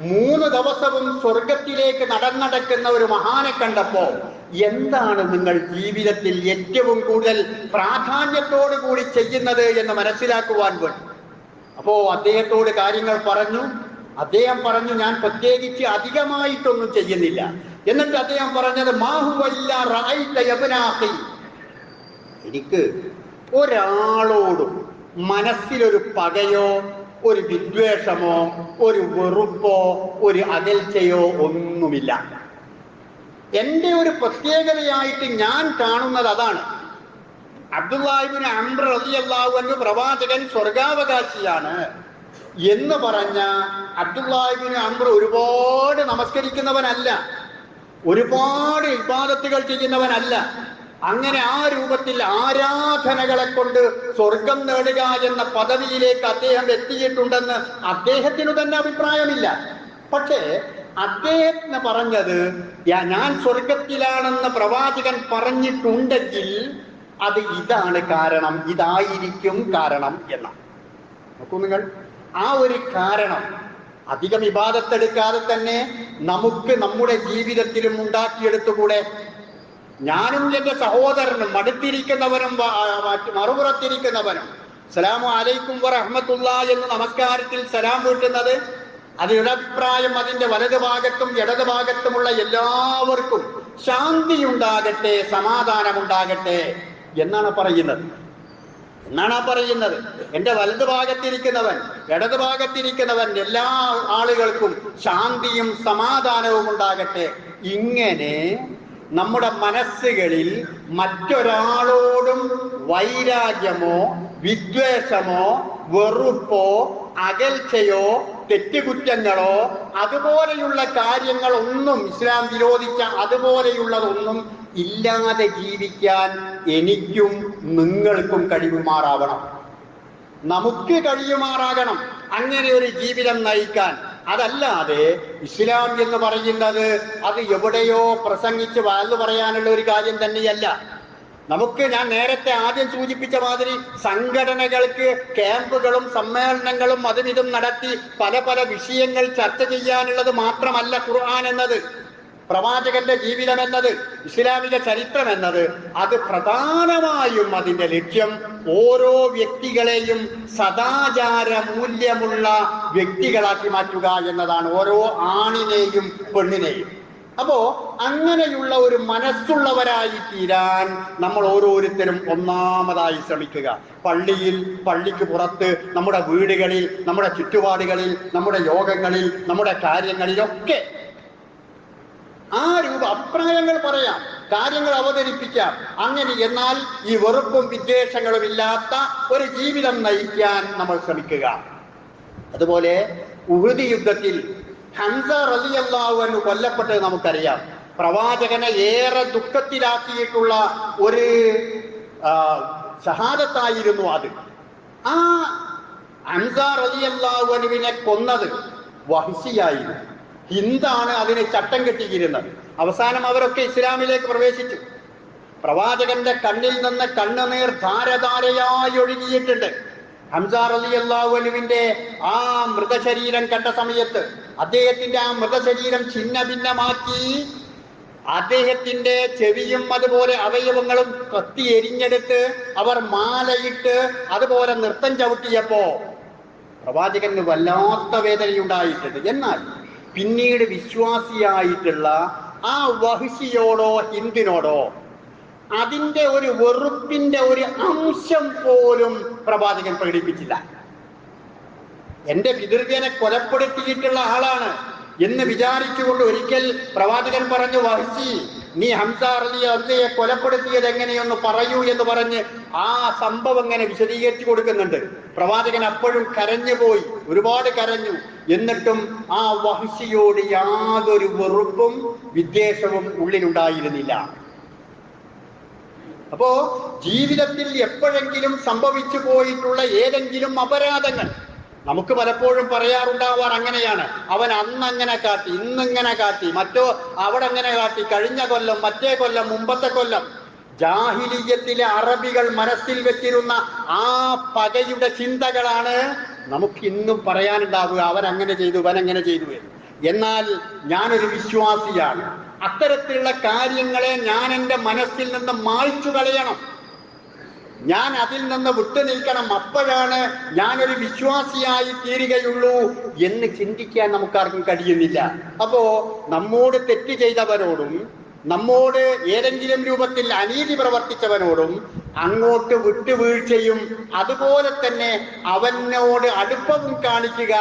3 ദിവസവും സ്വർഗത്തിലേക്ക് നടക്കുന്ന ഒരു മഹാനെ കണ്ടപ്പോ എന്താണ് നിങ്ങൾ ജീവിതത്തിൽ ഏറ്റവും കൂടുതൽ പ്രാധാന്യത്തോടു കൂടി ചെയ്യുന്നത് എന്ന് മനസ്സിലാക്കുവാൻ വേണ്ടി അപ്പോ അദ്ദേഹത്തോട് കാര്യങ്ങൾ പറഞ്ഞു. അദ്ദേഹം പറഞ്ഞു, ഞാൻ പ്രത്യേകിച്ച് അധികമായിട്ടൊന്നും ചെയ്യുന്നില്ല. എന്നിട്ട് അദ്ദേഹം പറഞ്ഞത്, എനിക്ക് ഒരാളോടും മനസ്സിലൊരു പകയോ ഒരു വിദ്വേഷമോ ഒരു വെറുപ്പോ ഒരു അകൽച്ചയോ ഒന്നുമില്ല. എന്റെ ഒരു പ്രത്യേകതയായിട്ട് ഞാൻ കാണുന്നത് അതാണ്. അബ്ദുല്ലാഹി ഇബ്നു അംർ റളിയല്ലാഹു അൻഹു പ്രവാചകൻ സ്വർഗാവകാശിയാണ് എന്ന് പറഞ്ഞ അബ്ദുല്ലാഹി ഇബ്നു അംർ ഒരുപാട് നമസ്കരിക്കുന്നവനല്ല, ഒരുപാട് ഇബാദത്തുകൾ ചെയ്യുന്നവനല്ല. അങ്ങനെ ആ രൂപത്തിൽ ആരാധനകളെ കൊണ്ട് സ്വർഗം നേടുക എന്ന പദവിയിലേക്ക് അദ്ദേഹം എത്തിയിട്ടുണ്ടെന്ന് അദ്ദേഹത്തിനു തന്നെ അഭിപ്രായമില്ല. പക്ഷേ അദ്ദേഹത്തിന് പറഞ്ഞത്, ഞാൻ സ്വർഗത്തിലാണെന്ന് പ്രവാചകൻ പറഞ്ഞിട്ടുണ്ടെങ്കിൽ അത് ഇതാണ് കാരണം, ഇതായിരിക്കും കാരണം എന്നാണ്. നോക്കൂ നിങ്ങൾ, ആ ഒരു കാരണം അധികം ഇബാദത്തെടുക്കാതെ തന്നെ നമുക്ക് നമ്മുടെ ജീവിതത്തിലും ഉണ്ടാക്കിയെടുത്തുകൂടെ? ഞാനും എൻ്റെ സഹോദരനും അടുത്തിരിക്കുന്നവനും മറുപുറത്തിരിക്കുന്നവനും സലാമു അലൈക്കും വറഹ്മത്തുള്ളാഹി എന്ന് നമസ്കാരത്തിൽ സലാം വീട്ടുന്നത്, അതിന്റെ അഭിപ്രായം അതിന്റെ വലതുഭാഗത്തും ഇടതുഭാഗത്തുമുള്ള എല്ലാവർക്കും ശാന്തി ഉണ്ടാകട്ടെ, സമാധാനമുണ്ടാകട്ടെ എന്നാണ് പറയുന്നത്. എന്റെ വലതുഭാഗത്തിരിക്കുന്നവൻ ഇടതുഭാഗത്തിരിക്കുന്നവൻ എല്ലാ ആളുകൾക്കും ശാന്തിയും സമാധാനവും ഉണ്ടാകട്ടെ. ഇങ്ങനെ നമ്മുടെ മനസ്സുകളിൽ മറ്റൊരാളോടും വൈരാഗ്യമോ വിദ്വേഷമോ വെറുപ്പോ അകൽച്ചയോ തെറ്റുകുറ്റങ്ങളോ അതുപോലെയുള്ള കാര്യങ്ങളൊന്നും, ഇസ്ലാം വിരോധിച്ച അതുപോലെയുള്ളതൊന്നും ഇല്ലാതെ ജീവിക്കാൻ എനിക്കും നിങ്ങൾക്കും കഴിയുമാറാവണം, നമുക്ക് കഴിയുമാറാകണം അങ്ങനെ ഒരു ജീവിതം നയിക്കാൻ. അതല്ലാതെ ഇസ്ലാം എന്ന് പറയുന്നത് അത് എവിടെയോ പ്രസംഗിച്ച് വാഴ്ന്നു പറയാനുള്ള ഒരു കാര്യം തന്നെയല്ല. നമുക്ക് ഞാൻ നേരത്തെ ആദ്യം സൂചിപ്പിച്ച മാതിരി സംഘടനകൾക്ക് ക്യാമ്പുകളും സമ്മേളനങ്ങളും അതും ഇതും നടത്തി പല പല വിഷയങ്ങൾ ചർച്ച ചെയ്യാനുള്ളത് മാത്രമല്ല ഖുർആൻ എന്നത്, പ്രവാചകന്റെ ജീവിതം എന്നത്, ഇസ്ലാമിക ചരിത്രം എന്നത്. അത് പ്രധാനമായും അതിന്റെ ലക്ഷ്യം ഓരോ വ്യക്തികളെയും സദാചാര മൂല്യമുള്ള വ്യക്തികളാക്കി മാറ്റുക എന്നതാണ്, ഓരോ ആണിനെയും പെണ്ണിനെയും. അപ്പോ അങ്ങനെയുള്ള ഒരു മനസ്സുള്ളവരായി തീരാൻ നമ്മൾ ഓരോരുത്തരും ഒന്നാമതായി ശ്രമിക്കുക. പള്ളിക്ക് പുറത്ത്, നമ്മുടെ വീടുകളിൽ, നമ്മുടെ ചുറ്റുപാടുകളിൽ, നമ്മുടെ യോഗങ്ങളിൽ, നമ്മുടെ കാര്യങ്ങളിലൊക്കെ ആ അഭിപ്രായങ്ങൾ പറയാം, കാര്യങ്ങൾ അവതരിപ്പിക്കാം. അങ്ങനെ എന്നാൽ ഈ വെറുപ്പും വിദ്വേഷങ്ങളും ഇല്ലാത്ത ഒരു ജീവിതം നയിക്കാൻ നമ്മൾ ശ്രമിക്കുക. അതുപോലെ ഉഹുദ് യുദ്ധത്തിൽ ഹംസ റളിയല്ലാഹു അൻഹു കൊല്ലപ്പെട്ടത് നമുക്കറിയാം. പ്രവാചകനെ ഏറെ ദുഃഖത്തിലാക്കിയിട്ടുള്ള ഒരു ഷഹാദത്തായിരുന്നു അത്. ആ ഹംസ റളിയല്ലാഹു അൻഹുവിനെ കൊന്നത് വഹ്ശിയായിരുന്നു. ഹിന്ദാണ് അതിന് ചട്ടം കെട്ടിയിരുന്നത്. അവസാനം അവരൊക്കെ ഇസ്ലാമിലേക്ക് പ്രവേശിച്ചു. പ്രവാചകന്റെ കണ്ണിൽ നിന്ന് കണ്ണുനീർ ധാരധാരയായി ഒഴുകിയിട്ടുണ്ട്. ഹംസ റളിയല്ലാഹു അൻഹുവിന്റെ ആ മൃതശരീരം കണ്ട സമയത്ത് അദ്ദേഹത്തിന്റെ ആ മൃതശരീരം ഛിന്ന ഭിന്നമാക്കി അദ്ദേഹത്തിന്റെ ചെവിയും അതുപോലെ അവയവങ്ങളും കത്തി എരിഞ്ഞെടുത്ത് അവർ മാലയിട്ട് അതുപോലെ നൃത്തം ചവിട്ടിയപ്പോ പ്രവാചകന് വല്ലാത്ത വേദനയുണ്ടായിട്ടുണ്ട്. എന്നാൽ പിന്നീട് വിശ്വാസിയായിട്ടുള്ള ആ വഹ്ശിയോടോ ഹിന്ദിനോടോ അതിന്റെ ഒരു വെറുപ്പിന്റെ ഒരു അംശം പോലും പ്രവാചകൻ പ്രകടിപ്പിച്ചില്ല. എന്റെ പിതൃവ്യനെ കൊലപ്പെടുത്തിയിട്ടുള്ള ആളാണ് എന്ന് വിചാരിച്ചുകൊണ്ട് ഒരിക്കൽ പ്രവാചകൻ പറഞ്ഞു, വഹ്ശി, നീ ഹംസ റളിയല്ലാഹുയെ കൊലപ്പെടുത്തിയത് എങ്ങനെയൊന്ന് പറയൂ എന്ന് പറഞ്ഞ് ആ സംഭവം ഇങ്ങനെ വിശദീകരിച്ചു കൊടുക്കുന്നുണ്ട്. പ്രവാചകൻ അപ്പോഴും കരഞ്ഞുപോയി, ഒരുപാട് കരഞ്ഞു. എന്നിട്ടും ആ വഹ്ശിയോട് യാതൊരു വെറുപ്പും വിദ്വേഷവും ഉള്ളിലുണ്ടായിരുന്നില്ല. അപ്പോ ജീവിതത്തിൽ എപ്പോഴെങ്കിലും സംഭവിച്ചു പോയിട്ടുള്ള ഏതെങ്കിലും അപരാധങ്ങൾ നമുക്ക് പലപ്പോഴും പറയാറുണ്ടാവാർ അങ്ങനെയാണ്, അവൻ അന്നങ്ങനെ കാട്ടി, ഇന്നിങ്ങനെ കാട്ടി, മറ്റോ അവിടെ അങ്ങനെ കാട്ടി, കഴിഞ്ഞ കൊല്ലം, മറ്റേ കൊല്ലം, മുമ്പത്തെ കൊല്ലം. ജാഹിലിയ്യത്തിലെ അറബികൾ മനസ്സിൽ വെച്ചിരുന്ന ആ പകയുടെ ചിന്തകളാണ് നമുക്ക് ഇന്നും പറയാനുണ്ടാവുക. അവൻ അങ്ങനെ ചെയ്തു, അവൻ അങ്ങനെ ചെയ്തു എന്ന്. എന്നാൽ ഞാനൊരു വിശ്വാസിയാണ്. അത്തരത്തിലുള്ള കാര്യങ്ങളെ ഞാൻ എൻ്റെ മനസ്സിൽ നിന്ന് മായ്ച്ചു കളയണം, ഞാൻ അതിൽ നിന്ന് വിട്ടു നിൽക്കണം. അപ്പോഴാണ് ഞാനൊരു വിശ്വാസിയായി തീരുകയുള്ളൂ എന്ന് ചിന്തിക്കാൻ നമുക്കാർക്കും കഴിയുന്നില്ല. അപ്പോ നമ്മോട് തെറ്റ് ചെയ്തവരോടും നമ്മോട് ഏതെങ്കിലും രൂപത്തിൽ അനീതി പ്രവർത്തിച്ചവനോടും അങ്ങോട്ട് വിട്ടുവീഴ്ചയും അതുപോലെ തന്നെ അവനോട് അടുപ്പവും കാണിക്കുക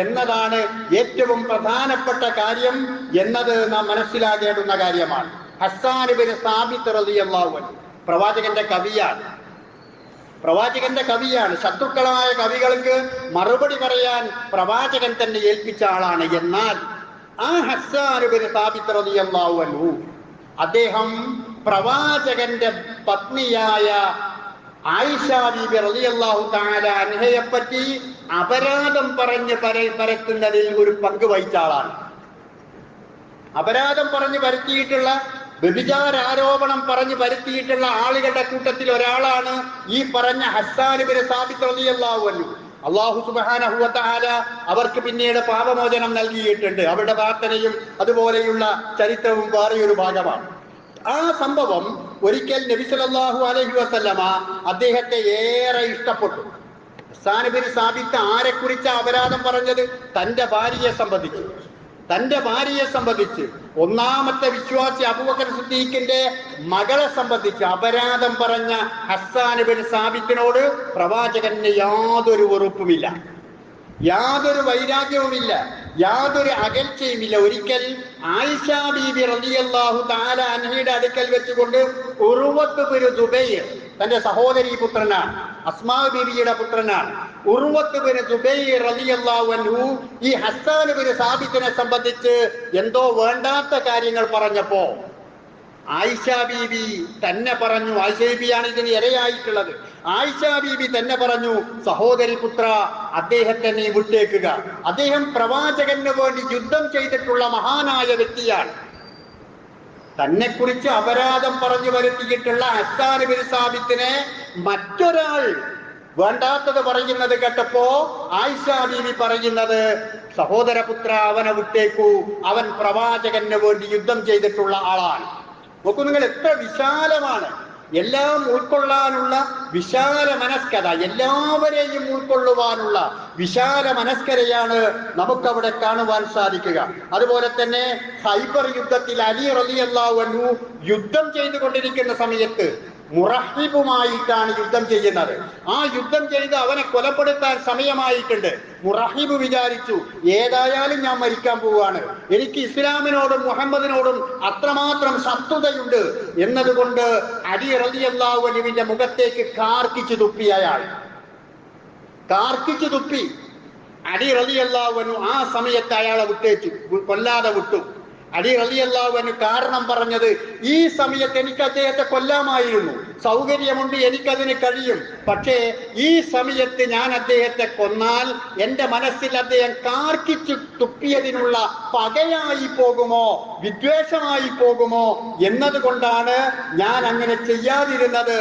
എന്നതാണ് ഏറ്റവും പ്രധാനപ്പെട്ട കാര്യം എന്നത് നാം മനസ്സിലാക്കേണ്ടുന്ന കാര്യമാണ്. ഹസ്സാൻ ഇബ്നു സാബിത്ത് റളിയല്ലാഹു അൻഹു പ്രവാചകന്റെ കവിയാണ്. ശത്രുക്കളായ കവികൾക്ക് മറുപടി പറയാൻ പ്രവാചകൻ തന്നെ ഏൽപ്പിച്ച ആളാണ്. എന്നാൽ ആ ഹസ്സാൻ ഇബ്നു സാബിത്ത് റളിയല്ലാഹു അൻഹു അദ്ദേഹം പ്രവാചകന്റെ പത്നിയായ ആയിഷ ബീബി റളിയല്ലാഹു തആല അൻഹയെ പറ്റി അപരാധം പറഞ്ഞ് പരത്തുന്നതിൽ ഒരു പങ്ക് വഹിച്ച ആളാണ്. അപരാധം പറഞ്ഞു പരത്തിയിട്ടുള്ള, വ്യഭിചാരാരോപണം പറഞ്ഞു പരത്തിയിട്ടുള്ള ആളുകളുടെ കൂട്ടത്തിൽ ഒരാളാണ് ഈ പറഞ്ഞ ഹസ്സാൻ ഇബ്നു സാബിത്ത് റളിയല്ലാഹു അൻഹു. അല്ലാഹു സുബ്ഹാനഹു വ തആല അവർക്ക് പിന്നീട് പാപമോചനം നൽകിയിട്ടുണ്ട്. അവരുടെ പ്രാർത്ഥനയും അതുപോലെയുള്ള ചരിത്രവും വേറെയൊരു ഭാഗമാണ്. ആ സംഭവം ഒരിക്കൽ നബി സല്ലല്ലാഹു അലൈഹി വസല്ലമ അദ്ദേഹത്തെ ഏറെ ഇഷ്ടപ്പെട്ടു. ഹസ്സാൻ ഇബ്നു സാബിത്ത് ആരെക്കുറിച്ച് അപരാധം പറഞ്ഞത്? തന്റെ ഭാര്യയെ സംബന്ധിച്ച് ഒന്നാമത്തെ വിശ്വാസി അബൂബക്കർ സിദ്ദീഖിന്റെ മകളെ സംബന്ധിച്ച് അപരാധം പറഞ്ഞ ഹസ്സാൻ ഇബ്നു സാബിത്തിനോട് പ്രവാചകന് യാതൊരു വെറുപ്പുമില്ല, യാതൊരു വൈരാഗ്യവുമില്ല, യാതൊരു അകൽച്ചയുമില്ല. ഒരിക്കൽ ആയിഷ ബീബി റളിയല്ലാഹു തആല അൻഹയുടെ അടുക്കൽ വെച്ചുകൊണ്ട് ഉർവത്ത് ഇബ്നു സുബൈർ, തന്റെ സഹോദരി പുത്രനാണ്, അസ്മാ ബീബിയുടെ പുത്രനാണ്, ഉർവത്ത് ഇബ്നു സുബൈർ റളിയല്ലാഹു അൻഹു ഈ ഹസ്സാൻ ഇബ്നു സാബിത്തിനെ സംബന്ധിച്ച് എന്തോ വേണ്ടാത്ത കാര്യങ്ങൾ പറഞ്ഞപ്പോ ആയിഷ ബീബി തന്നെ പറഞ്ഞു, ആയിഷ ബീബിയാണ് ഇതിന് ഇരയായിട്ടുള്ളത്, ആയിഷ ബീബി തന്നെ പറഞ്ഞു, സഹോദരി പുത്ര, അദ്ദേഹത്തെ നീ വിട്ടേക്കുക, അദ്ദേഹം പ്രവാചകന് വേണ്ടി യുദ്ധം ചെയ്തിട്ടുള്ള മഹാനായ വ്യക്തിയാണ്. തന്നെ കുറിച്ച് അപരാധം പറഞ്ഞു വരുത്തിയിട്ടുള്ള ഹസ്സാൻ ഇബ്നു സാബിത്തിനെ മറ്റൊരാൾ വേണ്ടാത്തത് പറയുന്നത് കേട്ടപ്പോ ആയിഷ ബീവി പറയുന്നത്, സഹോദരപുത്ര, അവനെ വിട്ടേക്കൂ, അവൻ പ്രവാചകന് വേണ്ടി യുദ്ധം ചെയ്തിട്ടുള്ള ആളാണ്. നോക്കൂ നിങ്ങൾ, എത്ര വിശാലമാണ്. എല്ലാം ഉൾക്കൊള്ളാനുള്ള വിശാല മനസ്കത, എല്ലാവരെയും ഉൾക്കൊള്ളുവാനുള്ള വിശാല മനസ്കരയാണ് നമുക്കവിടെ കാണുവാൻ സാധിക്കുക. അതുപോലെ തന്നെ ഖൈബർ യുദ്ധത്തിൽ അലി റളിയല്ലാഹു അൻഹു യുദ്ധം ചെയ്തുകൊണ്ടിരിക്കുന്ന സമയത്ത് മുറഹിബുമായിട്ടാണ് യുദ്ധം ചെയ്യുന്നത്. ആ യുദ്ധം ചെയ്ത് അവനെ കൊലപ്പെടുത്താൻ സമയമായിട്ടുണ്ട്. മുറഹിബ് വിചാരിച്ചു, ഏതായാലും ഞാൻ മരിക്കാൻ പോവുകയാണ്, എനിക്ക് ഇസ്ലാമിനോടും മുഹമ്മദിനോടും അത്രമാത്രം ശത്രുതയുണ്ട് എന്നതുകൊണ്ട് അലി റളിയല്ലാഹു അൻഹുവിന്റെ മുഖത്തേക്ക് കാർക്കിച്ചു തുപ്പി. അയാൾ കാർക്കിച്ചു തുപ്പി. അലി റളിയല്ലാഹു അൻഹു ആ സമയത്ത് അയാളെ വിട്ടേച്ചു, കൊല്ലാതെ വിട്ടു. അലി റളിയല്ലാഹു അൻഹു കാരണം പറഞ്ഞത്, ഈ സമയത്ത് എനിക്ക് അദ്ദേഹത്തെ കൊല്ലാമായിരുന്നു, സൗകര്യമുണ്ട്, എനിക്കതിന് കഴിയും. പക്ഷേ ഈ സമയത്ത് ഞാൻ അദ്ദേഹത്തെ കൊന്നാൽ എന്റെ മനസ്സിൽ അദ്ദേഹം കാർക്കിച്ചു തുപ്പിയതിനുള്ള പകയായി പോകുമോ, വിദ്വേഷമായി പോകുമോ എന്നതുകൊണ്ടാണ് ഞാൻ അങ്ങനെ ചെയ്യാതിരുന്നത്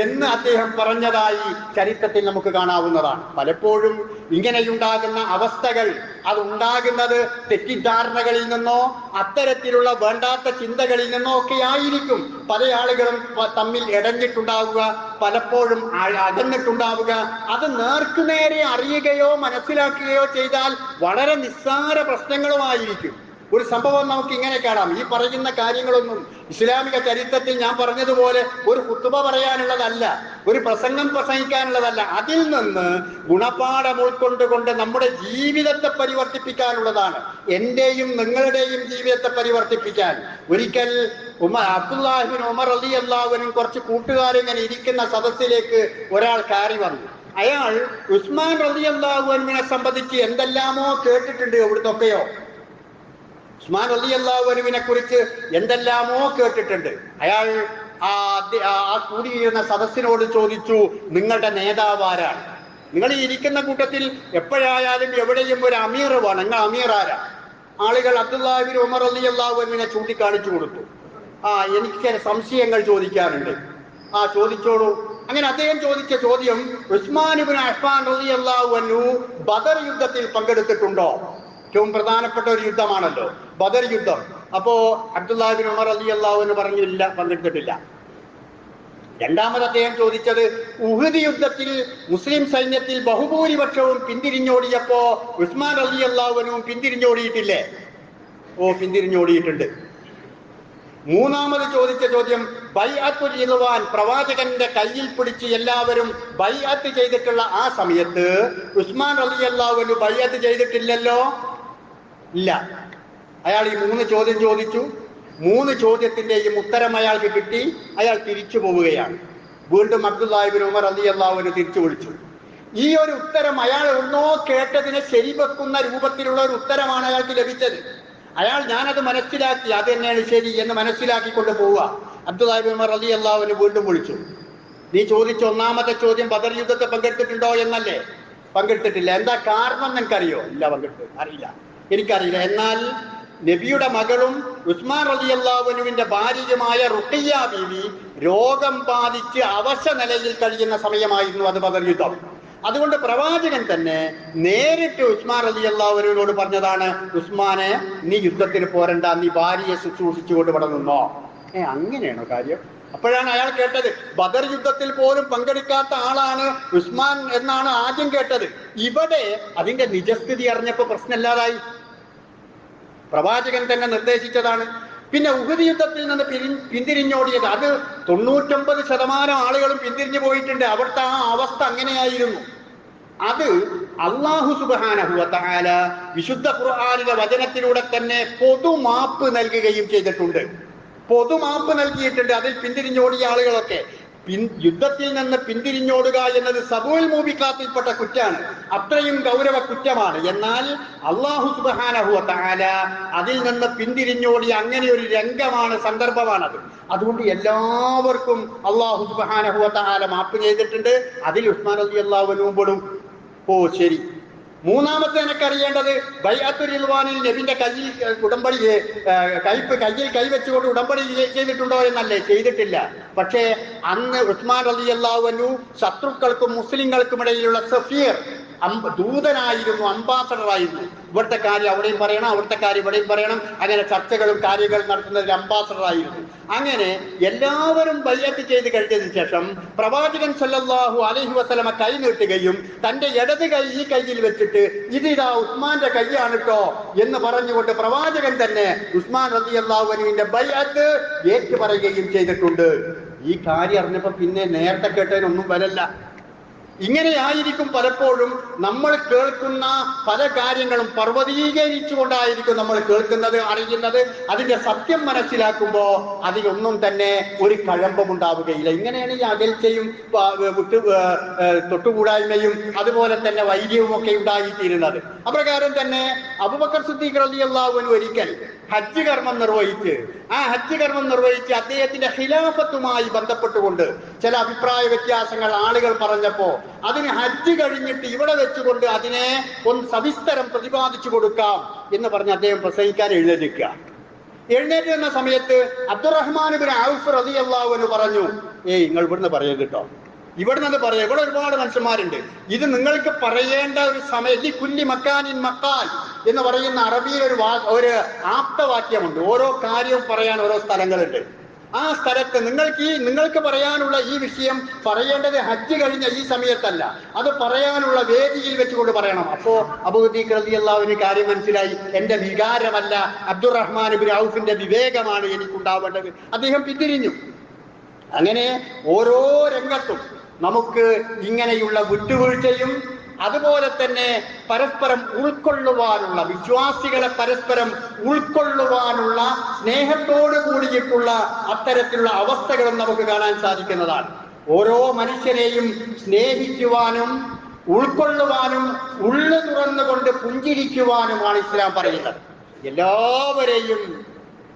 എന്ന് അദ്ദേഹം പറഞ്ഞതായി ചരിത്രത്തിൽ നമുക്ക് കാണാവുന്നതാണ്. പലപ്പോഴും ഇങ്ങനെയുണ്ടാകുന്ന അവസ്ഥകൾ അതുണ്ടാകുന്നത് തെറ്റിദ്ധാരണകളിൽ നിന്നോ അത്തരത്തിലുള്ള വേണ്ടാത്ത ചിന്തകളിൽ നിന്നോ ഒക്കെ ആയിരിക്കും. പല ആളുകളും തമ്മിൽ ഇടഞ്ഞിട്ടുണ്ടാവുക, പലപ്പോഴും അകന്നിട്ടുണ്ടാവുക. അത് നേർക്കുനേരെ അറിയുകയോ മനസ്സിലാക്കുകയോ ചെയ്താൽ വളരെ നിസ്സാര പ്രശ്നങ്ങളുമായിരിക്കും. ഒരു സംഭവം നമുക്ക് ഇങ്ങനെ കാണാം. ഈ പറയുന്ന കാര്യങ്ങളൊന്നും ഇസ്ലാമിക ചരിത്രത്തിൽ ഞാൻ പറഞ്ഞതുപോലെ ഒരു ഖുതുബ പറയാനുള്ളതല്ല, ഒരു പ്രസംഗം പ്രസംഗിക്കാനുള്ളതല്ല. അതിൽ നിന്ന് ഗുണപാഠം ഉൾക്കൊണ്ടുകൊണ്ട് നമ്മുടെ ജീവിതത്തെ പരിവർത്തിപ്പിക്കാനുള്ളതാണ്, എന്റെയും നിങ്ങളുടെയും ജീവിതത്തെ പരിവർത്തിപ്പിക്കാൻ. ഒരിക്കൽ അബ്ദുല്ലാഹി ഇബ്നു ഉമർ റളിയല്ലാഹു അൻഹു കുറച്ച് കൂട്ടുകാരിങ്ങനെ ഇരിക്കുന്ന സദസ്സിലേക്ക് ഒരാൾ കയറി വന്നു. അയാൾ ഉസ്മാൻ റളിയല്ലാഹു അൻഹുവിനെ സംബന്ധിച്ച് എന്തെല്ലാമോ കേട്ടിട്ടുണ്ട്, എവിടുന്നൊക്കെയോ. ഉസ്മാൻ റളിയല്ലാഹു അൻഹുവിനെ കുറിച്ച് എന്തെല്ലാമോ കേട്ടിട്ടുണ്ട്. അയാൾ ആ കൂടിയിരുന്ന സദസ്സിനോട് ചോദിച്ചു, നിങ്ങളുടെ നേതാവ് ആരാണ്? നിങ്ങൾ ഈ ഇരിക്കുന്ന കൂട്ടത്തിൽ എപ്പോഴായാലും എവിടെയും ഒരു അമീർ വേണം, നിങ്ങൾ അമീർ ആരാ? ആളുകൾ അബ്ദുല്ലാഹി ഇബ്നു ഉമർ റളിയല്ലാഹു അൻഹുവിനെ ചൂണ്ടിക്കാണിച്ചു കൊടുത്തു. എനിക്ക് സംശയങ്ങൾ ചോദിക്കാറുണ്ട്. ചോദിച്ചോളൂ. അങ്ങനെ അദ്ദേഹം ചോദിച്ച ചോദ്യം, ഉസ്മാൻ ഇബ്നു അഫ്ഫാൻ റളിയല്ലാഹു അൻഹു ബദർ യുദ്ധത്തിൽ പങ്കെടുത്തിട്ടുണ്ടോ? ഏറ്റവും പ്രധാനപ്പെട്ട ഒരു യുദ്ധമാണല്ലോ ബദർ യുദ്ധം. അപ്പോ അബ്ദുല്ലാഹി ഇബ്നു ഉമർ റളിയല്ലാഹു അൻഹു പറഞ്ഞു, ഇല്ല, പങ്കെടുത്തിട്ടില്ല. രണ്ടാമത് അദ്ദേഹം ചോദിച്ചത്, ഉഹദ് യുദ്ധത്തിൽ മുസ്ലിം സൈന്യത്തിൽ ബഹുഭൂരിപക്ഷവും പിന്തിരിഞ്ഞോടിയപ്പോ ഉസ്മാൻ റളിയല്ലാഹു അൻഹു പിന്തിരിഞ്ഞോടിയിട്ടില്ലേ? പിന്തിരിഞ്ഞോടിയിട്ടുണ്ട്. മൂന്നാമത് ചോദിച്ച ചോദ്യം, ബൈഅത്തുൽ റിദ്വാൻ, പ്രവാചകന്റെ കയ്യിൽ പിടിച്ച് എല്ലാവരും ബൈഅത്ത് ചെയ്തിട്ടുള്ള ആ സമയത്ത് ഉസ്മാൻ റളിയല്ലാഹു അൻഹു ബൈഅത്ത് ചെയ്തിട്ടില്ലല്ലോ? ഇല്ല. അയാൾ ഈ 3 ചോദ്യം ചോദിച്ചു. 3 ചോദ്യത്തിന്റെയും ഉത്തരം അയാൾക്ക് കിട്ടി. അയാൾ തിരിച്ചു പോവുകയാണ്. വീണ്ടും അബ്ദുല്ലാഹി ഇബ്നു ഉമർ റളിയല്ലാഹു അൻഹു തിരിച്ചു വിളിച്ചു. ഈ ഒരു ഉത്തരം അയാൾ ഒന്നോ കേട്ടതിനെ ശരിവെക്കുന്ന രൂപത്തിലുള്ള ഒരു ഉത്തരമാണ് അയാൾക്ക് ലഭിച്ചത്. അയാൾ ഞാനത് മനസ്സിലാക്കി, അത് തന്നെയാണ് ശരി എന്ന് മനസ്സിലാക്കിക്കൊണ്ട് പോവുക. അബ്ദുല്ലാഹി ഇബ്നു ഉമർ റളിയല്ലാഹു അൻഹു വീണ്ടും വിളിച്ചു. നീ ചോദിച്ച ഒന്നാമത്തെ ചോദ്യം ബദർ യുദ്ധത്തെ പങ്കെടുത്തിട്ടുണ്ടോ എന്നല്ലേ? പങ്കെടുത്തിട്ടില്ല. എന്താ കാരണം നിനക്കറിയോ? ഇല്ല, അറിയില്ല, എനിക്കറിയില്ല. എന്നാൽ നബിയുടെ മകളും ഉസ്മാൻ റളിയല്ലാഹു അൻഹുവിന്റെ ഭാര്യയുമായ റുഖിയ്യ ബീവി രോഗം ബാധിച്ച് അവശ നിലയിൽ കഴിയുന്ന സമയമായിരുന്നു അത് ബദർ യുദ്ധം. അതുകൊണ്ട് പ്രവാചകൻ തന്നെ നേരിട്ട് ഉസ്മാൻ റളിയല്ലാഹു അൻഹുവിനോട് പറഞ്ഞതാണ്, ഉസ്മാനെ, നീ യുദ്ധത്തിന് പോരണ്ട, നീ ഭാര്യയെ ശുശ്രൂഷിച്ചുകൊണ്ട് ഇവിടെ നിന്നോ. അങ്ങനെയാണോ കാര്യം? അപ്പോഴാണ് അയാൾ കേട്ടത്, ബദർ യുദ്ധത്തിൽ പോലും പങ്കെടുക്കാത്ത ആളാണ് ഉസ്മാൻ എന്നാണ് ആദ്യം കേട്ടത്. ഇവിടെ അതിന്റെ നിജസ്ഥിതി അറിഞ്ഞപ്പോ പ്രശ്നമില്ലാതായി. പ്രവാചകൻ തന്നെ നിർദ്ദേശിച്ചതാണ്. പിന്നെ ഉഹദ് യുദ്ധത്തിൽ നിന്ന് പിന്തിരിഞ്ഞോടിയത്, അത് 99% ആളുകളും പിന്തിരിഞ്ഞു പോയിട്ടുണ്ട്. അവിടുത്തെ ആ അവസ്ഥ അങ്ങനെയായിരുന്നു. അത് അല്ലാഹു സുബ്ഹാനഹു വ തആല വിശുദ്ധ ഖുർആനിലെ വചനത്തിലൂടെ തന്നെ പൊതുമാപ്പ് നൽകുകയും ചെയ്തിട്ടുണ്ട്. പൊതുമാപ്പ് നൽകിയിട്ടുണ്ട്. അതിൽ പിന്തിരിഞ്ഞോടിയ ആളുകളൊക്കെ. യുദ്ധത്തിൽ നിന്ന് പിന്തിരിഞ്ഞോടുക എന്നത് സബൂൽ മൂബിഖാത്തിൽപ്പെട്ട കുറ്റാണ്, അത്രയും ഗൗരവ കുറ്റമാണ്. എന്നാൽ അല്ലാഹു സുബ്ഹാനഹു വ തആല അതിൽ നിന്ന് പിന്തിരിഞ്ഞോടിയ അങ്ങനെ ഒരു രംഗമാണ്, സന്ദർഭമാണത്. അതുകൊണ്ട് എല്ലാവർക്കും അല്ലാഹു സുബ്ഹാനഹു വ തആല മാപ്പ് ചെയ്തിട്ടുണ്ട്. അതിൽ ഉസ്മാൻ റളിയല്ലാഹു അൻഹു പെടും. ശരി, മൂന്നാമത്തെ എനിക്കറിയേണ്ടത് ബൈഅത്തുർ റിദ്വാനിൽ നബിന്റെ കയ്യിൽ ഉടമ്പടി കയ്യിൽ കൈവച്ചുകൊണ്ട് ഉടമ്പടി ചെയ്തിട്ടുണ്ടോ എന്നല്ലേ? ചെയ്തിട്ടില്ല. പക്ഷേ അന്ന് ഉസ്മാൻ റളിയല്ലാഹു അൻഹു ശത്രുക്കൾക്കും മുസ്ലിങ്ങൾക്കും ഇടയിലുള്ള സഫീർ, ദൂതനായിരുന്നു, അംബാസഡർ ആയിരുന്നു. ഇവിടുത്തെ കാര്യം അവിടെയും പറയണം, അവിടുത്തെ കാര്യം ഇവിടെയും പറയണം. അങ്ങനെ ചർച്ചകളും കാര്യങ്ങളും നടത്തുന്നതിൽ അംബാസഡർ ആയിരുന്നു. അങ്ങനെ എല്ലാവരും ബൈഅത്ത് ചെയ്ത് കഴിഞ്ഞതിന് ശേഷം പ്രവാചകൻ സല്ലല്ലാഹു അലൈഹി വസല്ലമ കൈ നീട്ടുകയും തന്റെ ഇടത് കൈ ഈ കയ്യിൽ വെച്ചിട്ട് ഇതിതാ ഉസ്മാന്റെ കൈയാണ് കേട്ടോ എന്ന് പറഞ്ഞുകൊണ്ട് പ്രവാചകൻ തന്നെ ഉസ്മാൻ റളിയല്ലാഹു അൻഹുവിന്റെ ബൈഅത്ത് ഏറ്റുപറയുകയും ചെയ്തിട്ടുണ്ട്. ഈ കാര്യം അറിഞ്ഞപ്പോ പിന്നെ നേരത്തെ കേട്ടതിനൊന്നും വരല്ല. ഇങ്ങനെയായിരിക്കും പലപ്പോഴും നമ്മൾ കേൾക്കുന്ന പല കാര്യങ്ങളും പർവ്വതീകരിച്ചുകൊണ്ടായിരിക്കും നമ്മൾ കേൾക്കുന്നത്, അറിയുന്നത്. അതിന്റെ സത്യം മനസ്സിലാക്കുമ്പോ അതിലൊന്നും തന്നെ ഒരു കഴമ്പം ഉണ്ടാവുകയില്ല. ഇങ്ങനെയാണ് ഈ അകൽച്ചയും തൊട്ടുകൂടായ്മയും അതുപോലെ തന്നെ വൈര്യവും ഒക്കെ ഉണ്ടായിത്തീരുന്നത്. അപ്രകാരം തന്നെ അബൂബക്കർ സിദ്ദീഖ് റളിയല്ലാഹു അൻഹു ഒരിക്കൽ ഹജ്ജ് കർമ്മം നിർവഹിച്ച് അദ്ദേഹത്തിന്റെ ഖിലാഫത്തുമായി ബന്ധപ്പെട്ടുകൊണ്ട് ചില അഭിപ്രായ വ്യത്യാസങ്ങൾ ആളുകൾ പറഞ്ഞപ്പോ അതിന് ഹജ്ജ് കഴിഞ്ഞിട്ട് ഇവിടെ വെച്ചുകൊണ്ട് അതിനെ ഒന്ന് സവിസ്തരം പ്രതിപാദിച്ചു കൊടുക്കാം എന്ന് പറഞ്ഞ് അദ്ദേഹം പ്രസംഗിക്കാൻ എഴുന്നേറ്റ് എന്ന സമയത്ത് അബ്ദുറഹ്മാൻ ഇബ്നു ഔഫ് റളിയല്ലാഹു അൻഹു പറഞ്ഞു, നിങ്ങൾ ഇവിടുന്ന് പറയരുത് കേട്ടോ, ഇവിടുന്ന് പറയാം, ഇവിടെ ഒരുപാട് മനുഷ്യന്മാരുണ്ട്, ഇത് നിങ്ങൾക്ക് പറയേണ്ട ഒരു സമയം. ഈ കുല്ലി മക്കാനിൻ മക്കാൽ എന്ന് പറയുന്ന അറബിയിൽ ഒരു ആപ്തവാക്യമുണ്ട്. ഓരോ കാര്യവും പറയാൻ ഓരോ സ്ഥലങ്ങളുണ്ട്. ആ സ്ഥലത്ത് നിങ്ങൾക്ക് പറയാനുള്ള ഈ വിഷയം പറയേണ്ടത് ഹജ്ജ് കഴിഞ്ഞ ഈ സമയത്തല്ല, അത് പറയാനുള്ള വേദിയിൽ വെച്ചുകൊണ്ട് പറയണം. അപ്പോ അബൂ സിദ്ദീഖ് റളിയല്ലാഹു അൻഹു കാര്യം മനസ്സിലായി, എന്റെ വികാരമല്ല അബ്ദുറഹ്മാൻ ഇബ്നു ഔഫിന്റെ വിവേകമാണ് എനിക്കുണ്ടാവേണ്ടത്. അദ്ദേഹം പിന്തിരിഞ്ഞു. അങ്ങനെ ഓരോ രംഗത്തും നമുക്ക് ഇങ്ങനെയുള്ള വിട്ടുവീഴ്ചയും അതുപോലെ തന്നെ പരസ്പരം ഉൾക്കൊള്ളുവാനുള്ള, വിശ്വാസികളെ പരസ്പരം ഉൾക്കൊള്ളുവാനുള്ള സ്നേഹത്തോട് കൂടിയിട്ടുള്ള അത്തരത്തിലുള്ള അവസ്ഥകളും നമുക്ക് കാണാൻ സാധിക്കുന്നതാണ്. ഓരോ മനുഷ്യരെയും സ്നേഹിക്കുവാനും ഉൾക്കൊള്ളുവാനും ഉള്ളു തുറന്നുകൊണ്ട് പുഞ്ചിരിക്കുവാനുമാണ് ഇസ്ലാം പറയുന്നത്. എല്ലാവരെയും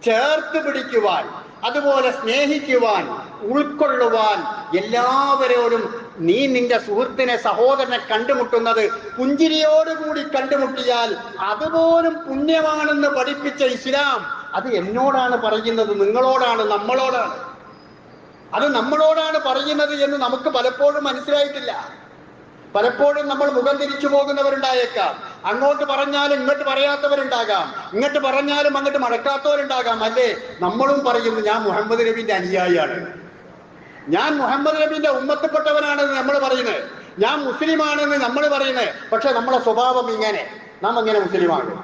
ചേർത്ത് പിടിക്കുവാൻ, അതുപോലെ സ്നേഹിക്കുവാൻ, ഉൾക്കൊള്ളുവാൻ, എല്ലാവരോടും നീ നിന്റെ സുഹൃത്തിനെ, സഹോദരനെ കണ്ടുമുട്ടുന്നത് പുഞ്ചിരിയോടുകൂടി കണ്ടുമുട്ടിയാൽ അതുപോലും പുണ്യമാണെന്ന് പഠിപ്പിച്ച ഇസ്ലാം അത് എന്നോടാണ് പറയുന്നത്, നിങ്ങളോടാണ്, നമ്മളോടാണ്. അത് നമ്മളോടാണ് പറയുന്നത് എന്ന് നമുക്ക് പലപ്പോഴും മനസ്സിലായിട്ടില്ല. പലപ്പോഴും നമ്മൾ മുഖം തിരിച്ചു പോകുന്നവരുണ്ടായേക്കാം. അങ്ങോട്ട് പറഞ്ഞാലും ഇങ്ങോട്ട് പറയാത്തവരുണ്ടാകാം, ഇങ്ങോട്ട് പറഞ്ഞാലും അങ്ങോട്ട് മടക്കാത്തവരുണ്ടാകാം. അല്ലേ? നമ്മളും പറയുന്നു ഞാൻ മുഹമ്മദ് നബിന്റെ അനുയായിയാണ്, ഞാൻ മുഹമ്മദ് നബിന്റെ ഉമ്മത്തിൽപ്പെട്ടവനാണെന്ന് നമ്മൾ പറയുന്നത്, ഞാൻ മുസ്ലിമാണെന്ന് നമ്മൾ പറയുന്നത്. പക്ഷെ നമ്മളെ സ്വഭാവം ഇങ്ങനെ, നാം അങ്ങനെ മുസ്ലിമാകും,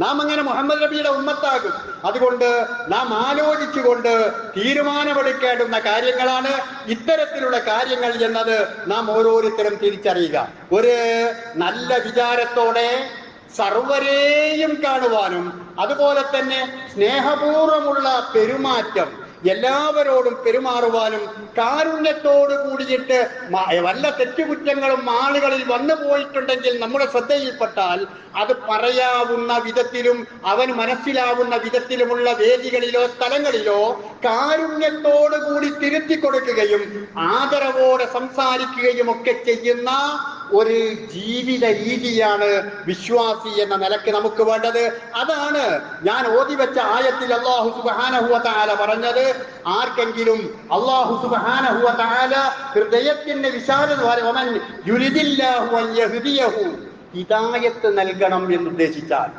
നാം അങ്ങനെ മുഹമ്മദ് നബിയുടെ ഉമ്മത്താകും. അതുകൊണ്ട് നാം ആലോചിച്ചുകൊണ്ട് തീരുമാനമെടുക്കേണ്ടുന്ന കാര്യങ്ങളാണ് ഇത്തരത്തിലുള്ള കാര്യങ്ങൾ എന്നത് നാം ഓരോരുത്തരും തിരിച്ചറിയുക. ഒരു നല്ല വിചാരത്തോടെ സർവരെയും കാണുവാനും അതുപോലെ തന്നെ സ്നേഹപൂർവമുള്ള പെരുമാറ്റം, എല്ലാവരോടും പെരുമാറുവാനും കാരുണ്യത്തോട് കൂടിയിട്ട് വല്ല തെറ്റുകുറ്റങ്ങളും ആളുകളിൽ വന്നു പോയിട്ടുണ്ടെങ്കിൽ നമ്മുടെ ശ്രദ്ധയിൽപ്പെട്ടാൽ അത് പറയാവുന്ന വിധത്തിലും അവന് മനസ്സിലാവുന്ന വിധത്തിലുമുള്ള വേദികളിലോ സ്ഥലങ്ങളിലോ കാരുണ്യത്തോടു കൂടി തിരുത്തി കൊടുക്കുകയും ആദരവോടെ സംസാരിക്കുകയും ഒക്കെ ചെയ്യുന്ന ഒരു ജീവിത രീതിയാണ് വിശ്വാസി എന്ന നിലക്ക് നമുക്ക് വേണ്ടത്. അതാണ് ഞാൻ ഓതിവെച്ച ആയത്തിൽ അല്ലാഹു സുബ്ഹാനഹു വ തആല പറഞ്ഞത്. ആർക്കെങ്കിലും അല്ലാഹു സുബ്ഹാനഹു വ തആല ഹൃദയത്തിന്റെ വിശാലത വമൻ യുരിദില്ലാഹു അൻ യഹ്ദിയഹു ഹിദായത്ത് നൽകണം എന്ന് ഉദ്ദേശിച്ചാൽ,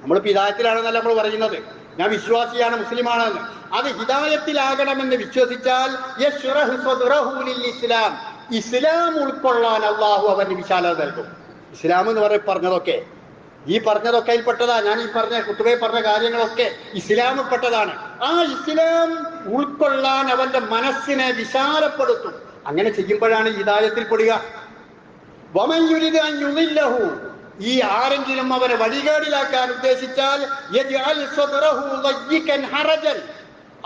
നമ്മൾ ഹിദായത്തിലാണെന്നല്ല നമ്മൾ പറയുന്നത്, ഞാൻ വിശ്വാസിയാണ്, മുസ്ലിമാണെന്ന്. അത് ഹിദായത്തിലാകണമെന്ന് വിശ്വസിച്ചാൽ യശ്റഹു സദ്റഹു ലിൽ ഇസ്ലാം, ഇസ്ലാം ഉൾക്കൊള്ളാൻ അള്ളാഹു അവന് വിശാലത നൽകും. ഇസ്ലാം എന്ന് പറഞ്ഞതൊക്കെ ഈ പറഞ്ഞതൊക്കെ പെട്ടതാ. ഞാൻ ഈ പറഞ്ഞ കുത്തുബയിൽ പറഞ്ഞ കാര്യങ്ങളൊക്കെ ഇസ്ലാമിൽ പെട്ടതാണ്. ആ ഇസ്ലാം ഉൾക്കൊള്ളാൻ അവന്റെ മനസ്സിനെ വിശാലപ്പെടുത്തും. അങ്ങനെ ചെയ്യുമ്പോഴാണ് ഹിദായത്തിൽ പെടുക. വമൻ യുരിദു അൻ യുളില്ലഹു, ഈ ആരെങ്കിലും അവനെ വഴികേടിലാക്കാൻ ഉദ്ദേശിച്ചാൽ യജ്അൽ സദ്റഹു ദയ്യികൻ ഹറജൻ,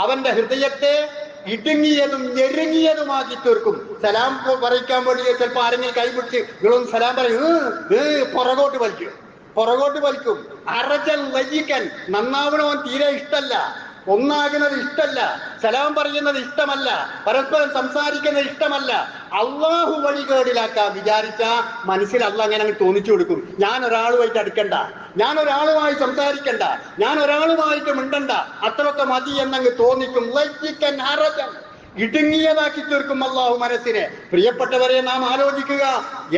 അവന്റെ ഹൃദയത്തെ ഇടുങ്ങിയതും ഞെരുങ്ങിയതുമാക്കി തീർക്കും. സലാം പറയിക്കാൻ വേണ്ടി ചിലപ്പോൾ ആരെങ്കിലും കൈപിടിച്ച് നിങ്ങളൊന്ന് സലാം പറയും, പുറകോട്ട് വലിക്കും. അറജൽ വയ്യിക്കൻ, നന്നാവണവൻ തീരെ ഇഷ്ടല്ല. ഒന്നാകുന്നത് ഇഷ്ടമല്ല, സലാം പറയുന്നത് ഇഷ്ടമല്ല, പരസ്പരം സംസാരിക്കുന്നത് ഇഷ്ടമല്ല. അള്ളാഹു വഴികേടിലാക്കാൻ വിചാരിച്ച മനസ്സിൽ അള്ളാഹ് അങ്ങനെ അങ്ങ് തോന്നിച്ചു കൊടുക്കും. ഞാൻ ഒരാളുമായിട്ട് അടുക്കണ്ട, ഞാൻ ഒരാളുമായി സംസാരിക്കണ്ട, ഞാൻ ഒരാളുമായിട്ട് മിണ്ടണ്ട, അത്രയൊക്കെ മതി എന്നങ്ങ് തോന്നിക്കും. ഇടുങ്ങിയതാക്കി തീർക്കും അള്ളാഹു മനസ്സിനെ. പ്രിയപ്പെട്ടവരെ, നാം ആലോചിക്കുക,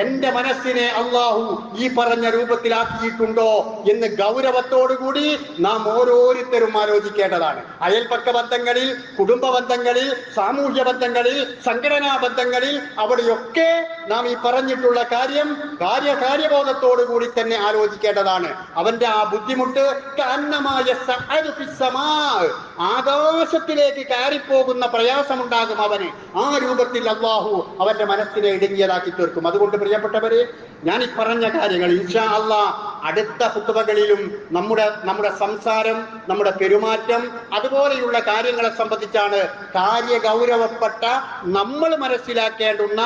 എന്റെ മനസ്സിനെ അള്ളാഹു ഈ പറഞ്ഞ രൂപത്തിലാക്കിയിട്ടുണ്ടോ എന്ന് ഗൗരവത്തോടുകൂടി നാം ഓരോരുത്തരും ആലോചിക്കേണ്ടതാണ്. അയൽപക്ക ബന്ധങ്ങളിൽ, കുടുംബ ബന്ധങ്ങളിൽ, സാമൂഹ്യ ബന്ധങ്ങളിൽ, സംഘടനാ ബന്ധങ്ങളിൽ, അവിടെയൊക്കെ നാം ഈ പറഞ്ഞിട്ടുള്ള കാര്യം കാര്യബോധത്തോടു കൂടി തന്നെ ആലോചിക്കേണ്ടതാണ്. അവന്റെ ആ ബുദ്ധിമുട്ട് ആകാശത്തിലേക്ക് കയറിപ്പോകുന്ന പ്രയാസമുണ്ടാകും അവന്. ആ രൂപത്തിൽ അള്ളാഹു അവന്റെ മനസ്സിനെ ഇടുങ്ങിയതാക്കി തീർക്കും. അതുകൊണ്ട് പ്രിയപ്പെട്ടവരെ, ഞാൻ ഈ പറഞ്ഞ കാര്യങ്ങൾ ഇൻഷാ അള്ളാഹ് അടുത്ത ഖുത്ബകളിലും നമ്മുടെ സംസാരം, നമ്മുടെ പെരുമാറ്റം, അതുപോലെയുള്ള കാര്യങ്ങളെ സംബന്ധിച്ചാണ് കാര്യഗൗരവപ്പെട്ട, നമ്മൾ മനസ്സിലാക്കേണ്ടുന്ന,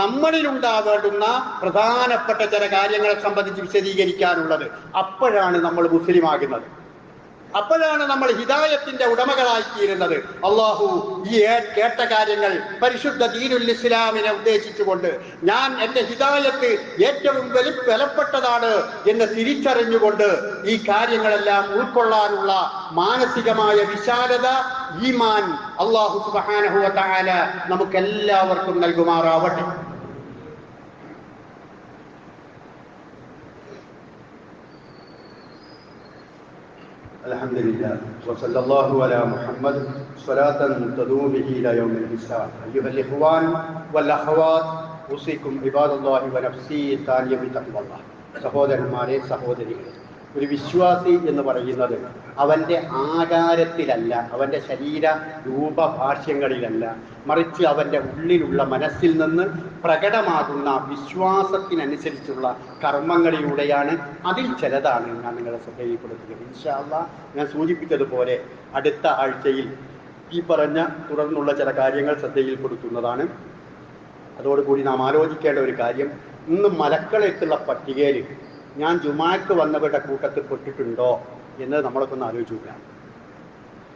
നമ്മളിലുണ്ടാവേണ്ടുന്ന പ്രധാനപ്പെട്ട ചില കാര്യങ്ങളെ സംബന്ധിച്ച് വിശദീകരിക്കാനുള്ളത്. അപ്പോഴാണ് നമ്മൾ മുസ്ലിം ആകുന്നത്, അപ്പോഴാണ് നമ്മൾ ഹിദായത്തിന്റെ ഉടമകളായിത്തീരുന്നത്. അള്ളാഹു ഈ കേട്ട കാര്യങ്ങൾ പരിശുദ്ധ ദീനുൽ ഇസ്ലാമിനെ ഉദ്ദേശിച്ചുകൊണ്ട്, ഞാൻ എന്റെ ഹിദായത്ത് ഏറ്റവും വിലപ്പെട്ടതാണ് എന്ന് തിരിച്ചറിഞ്ഞുകൊണ്ട് ഈ കാര്യങ്ങളെല്ലാം ഉൾക്കൊള്ളാനുള്ള മാനസികമായ വിശാലത, ഈമാൻ അള്ളാഹു സുബ്ഹാനഹു വ തആല നമുക്കെല്ലാവർക്കും നൽകുമാറാവട്ടെ. അൽഹംദുലില്ലാഹ് വസല്ലല്ലാഹു അലാ മുഹമ്മദ് സ്വലാത്തൻ തദൂമു ബിഹി ഇലാ യൗമിൽ ഹിസാബ്. അയ്യുഹൽ ഇഖ്വാൻ വൽ അഖ്വാത്ത് ഉസീകും ഇബാദല്ലാഹി വ നഫ്സി താനിയ ബിതഖ്വല്ലാഹ്. സഹോദരന്മാരെ, സഹോദരികളെ, ഒരു വിശ്വാസി എന്ന് പറയുന്നത് അവന്റെ ആകാരത്തിലല്ല, അവന്റെ ശരീര രൂപഭാഷ്യങ്ങളിലല്ല, മറിച്ച് അവന്റെ ഉള്ളിലുള്ള മനസ്സിൽ നിന്ന് പ്രകടമാകുന്ന വിശ്വാസത്തിനനുസരിച്ചുള്ള കർമ്മങ്ങളിലൂടെയാണ്. അതിൽ ചിലതാണ് ഞാൻ നിങ്ങളെ ശ്രദ്ധയിൽപ്പെടുത്തുന്നത്. ഇൻഷാ അല്ലാഹ് ഞാൻ സൂചിപ്പിച്ചതുപോലെ അടുത്ത ആഴ്ചയിൽ ഈ പറഞ്ഞ തുടർന്നുള്ള ചില കാര്യങ്ങൾ ശ്രദ്ധയിൽപ്പെടുത്തുന്നതാണ്. അതോടുകൂടി നാം ആലോചിക്കേണ്ട ഒരു കാര്യം, ഇന്ന് മലക്കളെത്തുള്ള പട്ടികയിൽ ഞാൻ ജുമാക്ക് വന്നവരുടെ കൂട്ടത്തിൽ പെട്ടിട്ടുണ്ടോ എന്ന് നമ്മളൊക്കെ ഒന്ന് ആലോചിച്ച് നോക്കാം.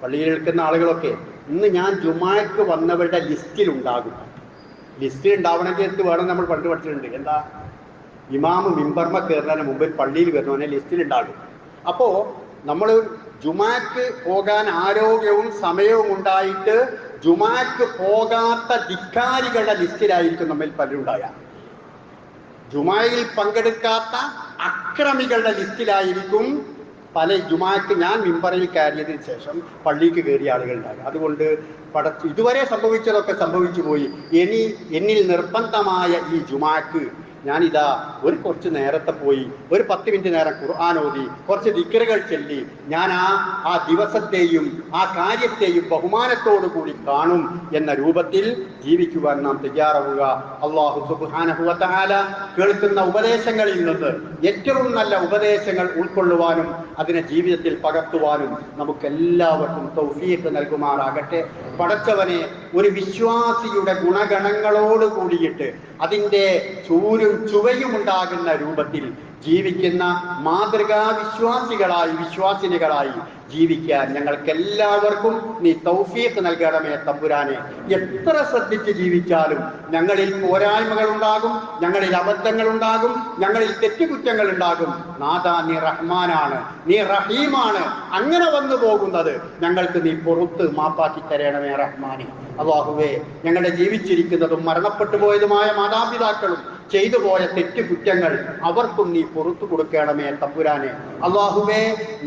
പള്ളിയിൽ നിൽക്കുന്ന ആളുകളൊക്കെ ഇന്ന് ഞാൻ ജുമാക്ക് വന്നവരുടെ ലിസ്റ്റിലുണ്ടാകും. ലിസ്റ്റിൽ ഉണ്ടാവണമെങ്കിൽ എന്ത് വേണം? നമ്മൾ പണ്ട് പഠിച്ചിട്ടുണ്ട്. എന്താ? ഇമാമ് മിമ്പർമ കയറുന്നതിന് മുമ്പിൽ പള്ളിയിൽ വരുന്നവനെ ലിസ്റ്റിലുണ്ടാകും. അപ്പോൾ നമ്മൾ ജുമാക്ക് പോകാൻ ആരോഗ്യവും സമയവും ഉണ്ടായിട്ട് ജുമാക്ക് പോകാത്ത ധിക്കാരികളുടെ ലിസ്റ്റിലായിരിക്കും നമ്മിൽ പലരുണ്ടായ. ജുമായിൽ പങ്കെടുക്കാത്ത അക്രമികളുടെ ലിസ്റ്റിലായിരിക്കും പല ജുമാക്ക് ഞാൻ മിമ്പറിൽ കയറിയതിന് ശേഷം പള്ളിക്ക് കയറിയ ആളുകൾ ഉണ്ടാകും. അതുകൊണ്ട് ഇതുവരെ സംഭവിച്ചതൊക്കെ സംഭവിച്ചു പോയി. എന്നിൽ നിർബന്ധമായ ഈ ജുമാക്ക് ഞാനിതാ കുറച്ച് നേരത്തെ പോയി ഒരു 10 മിനിറ്റ് നേരം ഖുർആൻ ഓതി കുറച്ച് ദിക്റുകൾ ചൊല്ലി ഞാൻ ആ ദിവസത്തെയും ആ കാര്യത്തെയും ബഹുമാനത്തോടു കൂടി കാണും എന്ന രൂപത്തിൽ ജീവിക്കുവാൻ നാം തയ്യാറാവുക. അല്ലാഹു സുബ്ഹാനഹു വ തആല കേൾക്കുന്ന ഉപദേശങ്ങളിൽ നിന്ന് ഏറ്റവും നല്ല ഉപദേശങ്ങൾ ഉൾക്കൊള്ളുവാനും അതിനെ ജീവിതത്തിൽ പകർത്തുവാനും നമുക്കെല്ലാവർക്കും തൗഫീഖ് നൽകുമാറാകട്ടെ. പടച്ചവനെ, ഒരു വിശ്വാസിയുടെ ഗുണഗണങ്ങളോട് കൂടിയിട്ട് അതിൻ്റെ ചുവയും ഉണ്ടാകുന്ന രൂപത്തിൽ ജീവിക്കുന്ന മാതൃകാ വിശ്വാസിനികളായി ജീവിക്കാൻ ഞങ്ങൾക്കെല്ലാവർക്കും നീ തൗഫീഖ് നൽകണമേ തമ്പുരാനെ. എത്ര ശ്രദ്ധിച്ച് ജീവിച്ചാലും ഞങ്ങളിൽ പോരായ്മകൾ ഉണ്ടാകും, ഞങ്ങളിൽ അബദ്ധങ്ങൾ ഉണ്ടാകും, ഞങ്ങളിൽ തെറ്റുകുറ്റങ്ങൾ ഉണ്ടാകും. നാഥാ, നീ റഹ്മാനാണ്, നീ റഹീമാണ്. അങ്ങനെ വന്നു പോകുന്നത് ഞങ്ങൾക്ക് നീ പുറത്ത് മാപ്പാക്കി തരണമേ റഹ്മാനെ. അല്ലാഹുവേ, ഞങ്ങളുടെ ജീവിച്ചിരിക്കുന്നതും മരണപ്പെട്ടു പോയതുമായ മാതാപിതാക്കളും ചെയ്തു പോയ തെറ്റുകുറ്റങ്ങൾ അവർക്കും നീ പുറത്തു കൊടുക്കണമേ തമ്പുരാനെ. അല്ലാഹുവേ,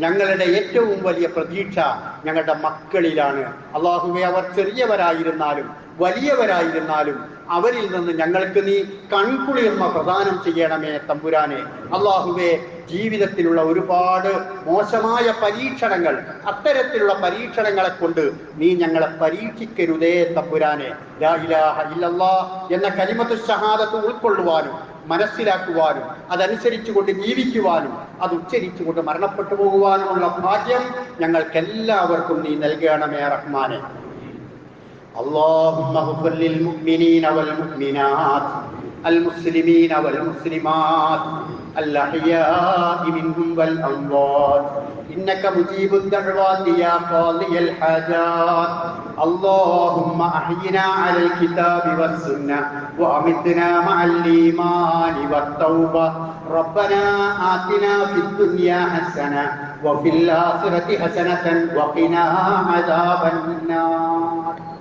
ഞങ്ങളുടെ ഏറ്റവും വലിയ പ്രതീക്ഷ ഞങ്ങളുടെ മക്കളിലാണ്. അല്ലാഹുവേ, അവർ ചെറിയവരായിരുന്നാലും വലിയവരായിരുന്നാലും അവരിൽ നിന്ന് ഞങ്ങൾക്ക് നീ കൺകുളിർമ പ്രദാനം ചെയ്യണമേ തമ്പുരാനെ. അല്ലാഹുവേ, ജീവിതത്തിലുള്ള ഒരുപാട് മോശമായ പരീക്ഷണങ്ങൾ, അത്തരത്തിലുള്ള പരീക്ഷണങ്ങളെ കൊണ്ട് നീ ഞങ്ങളെ പരീക്ഷിക്കരുതേ തമ്പുരാനെ. ലാ ഇലാഹ ഇല്ലല്ലാഹ് എന്ന കലിമത്തു ഷഹാദത്ത് ഉൾക്കൊള്ളുവാനും മനസ്സിലാക്കുവാനും അതനുസരിച്ചുകൊണ്ട് ജീവിക്കുവാനും അത് ഉച്ചരിച്ചുകൊണ്ട് മരണപ്പെട്ടു പോകുവാനുമുള്ള ഭാഗ്യം ഞങ്ങൾക്കെല്ലാവർക്കും നീ നൽകണമേ റഹ്മാനെ. اللهم اغفر للمؤمنين والمؤمنات المسلمين والمسلمات الأحياء منهم والأموات إنك مجيب الدعوات يا قاضي الحاجات اللهم أحينا على الكتاب والسنة وأمتنا مع الإيمان والتوبة ربنا آتنا في الدنيا حسنة وفي الآخرة حسنة وقنا عذاب النار.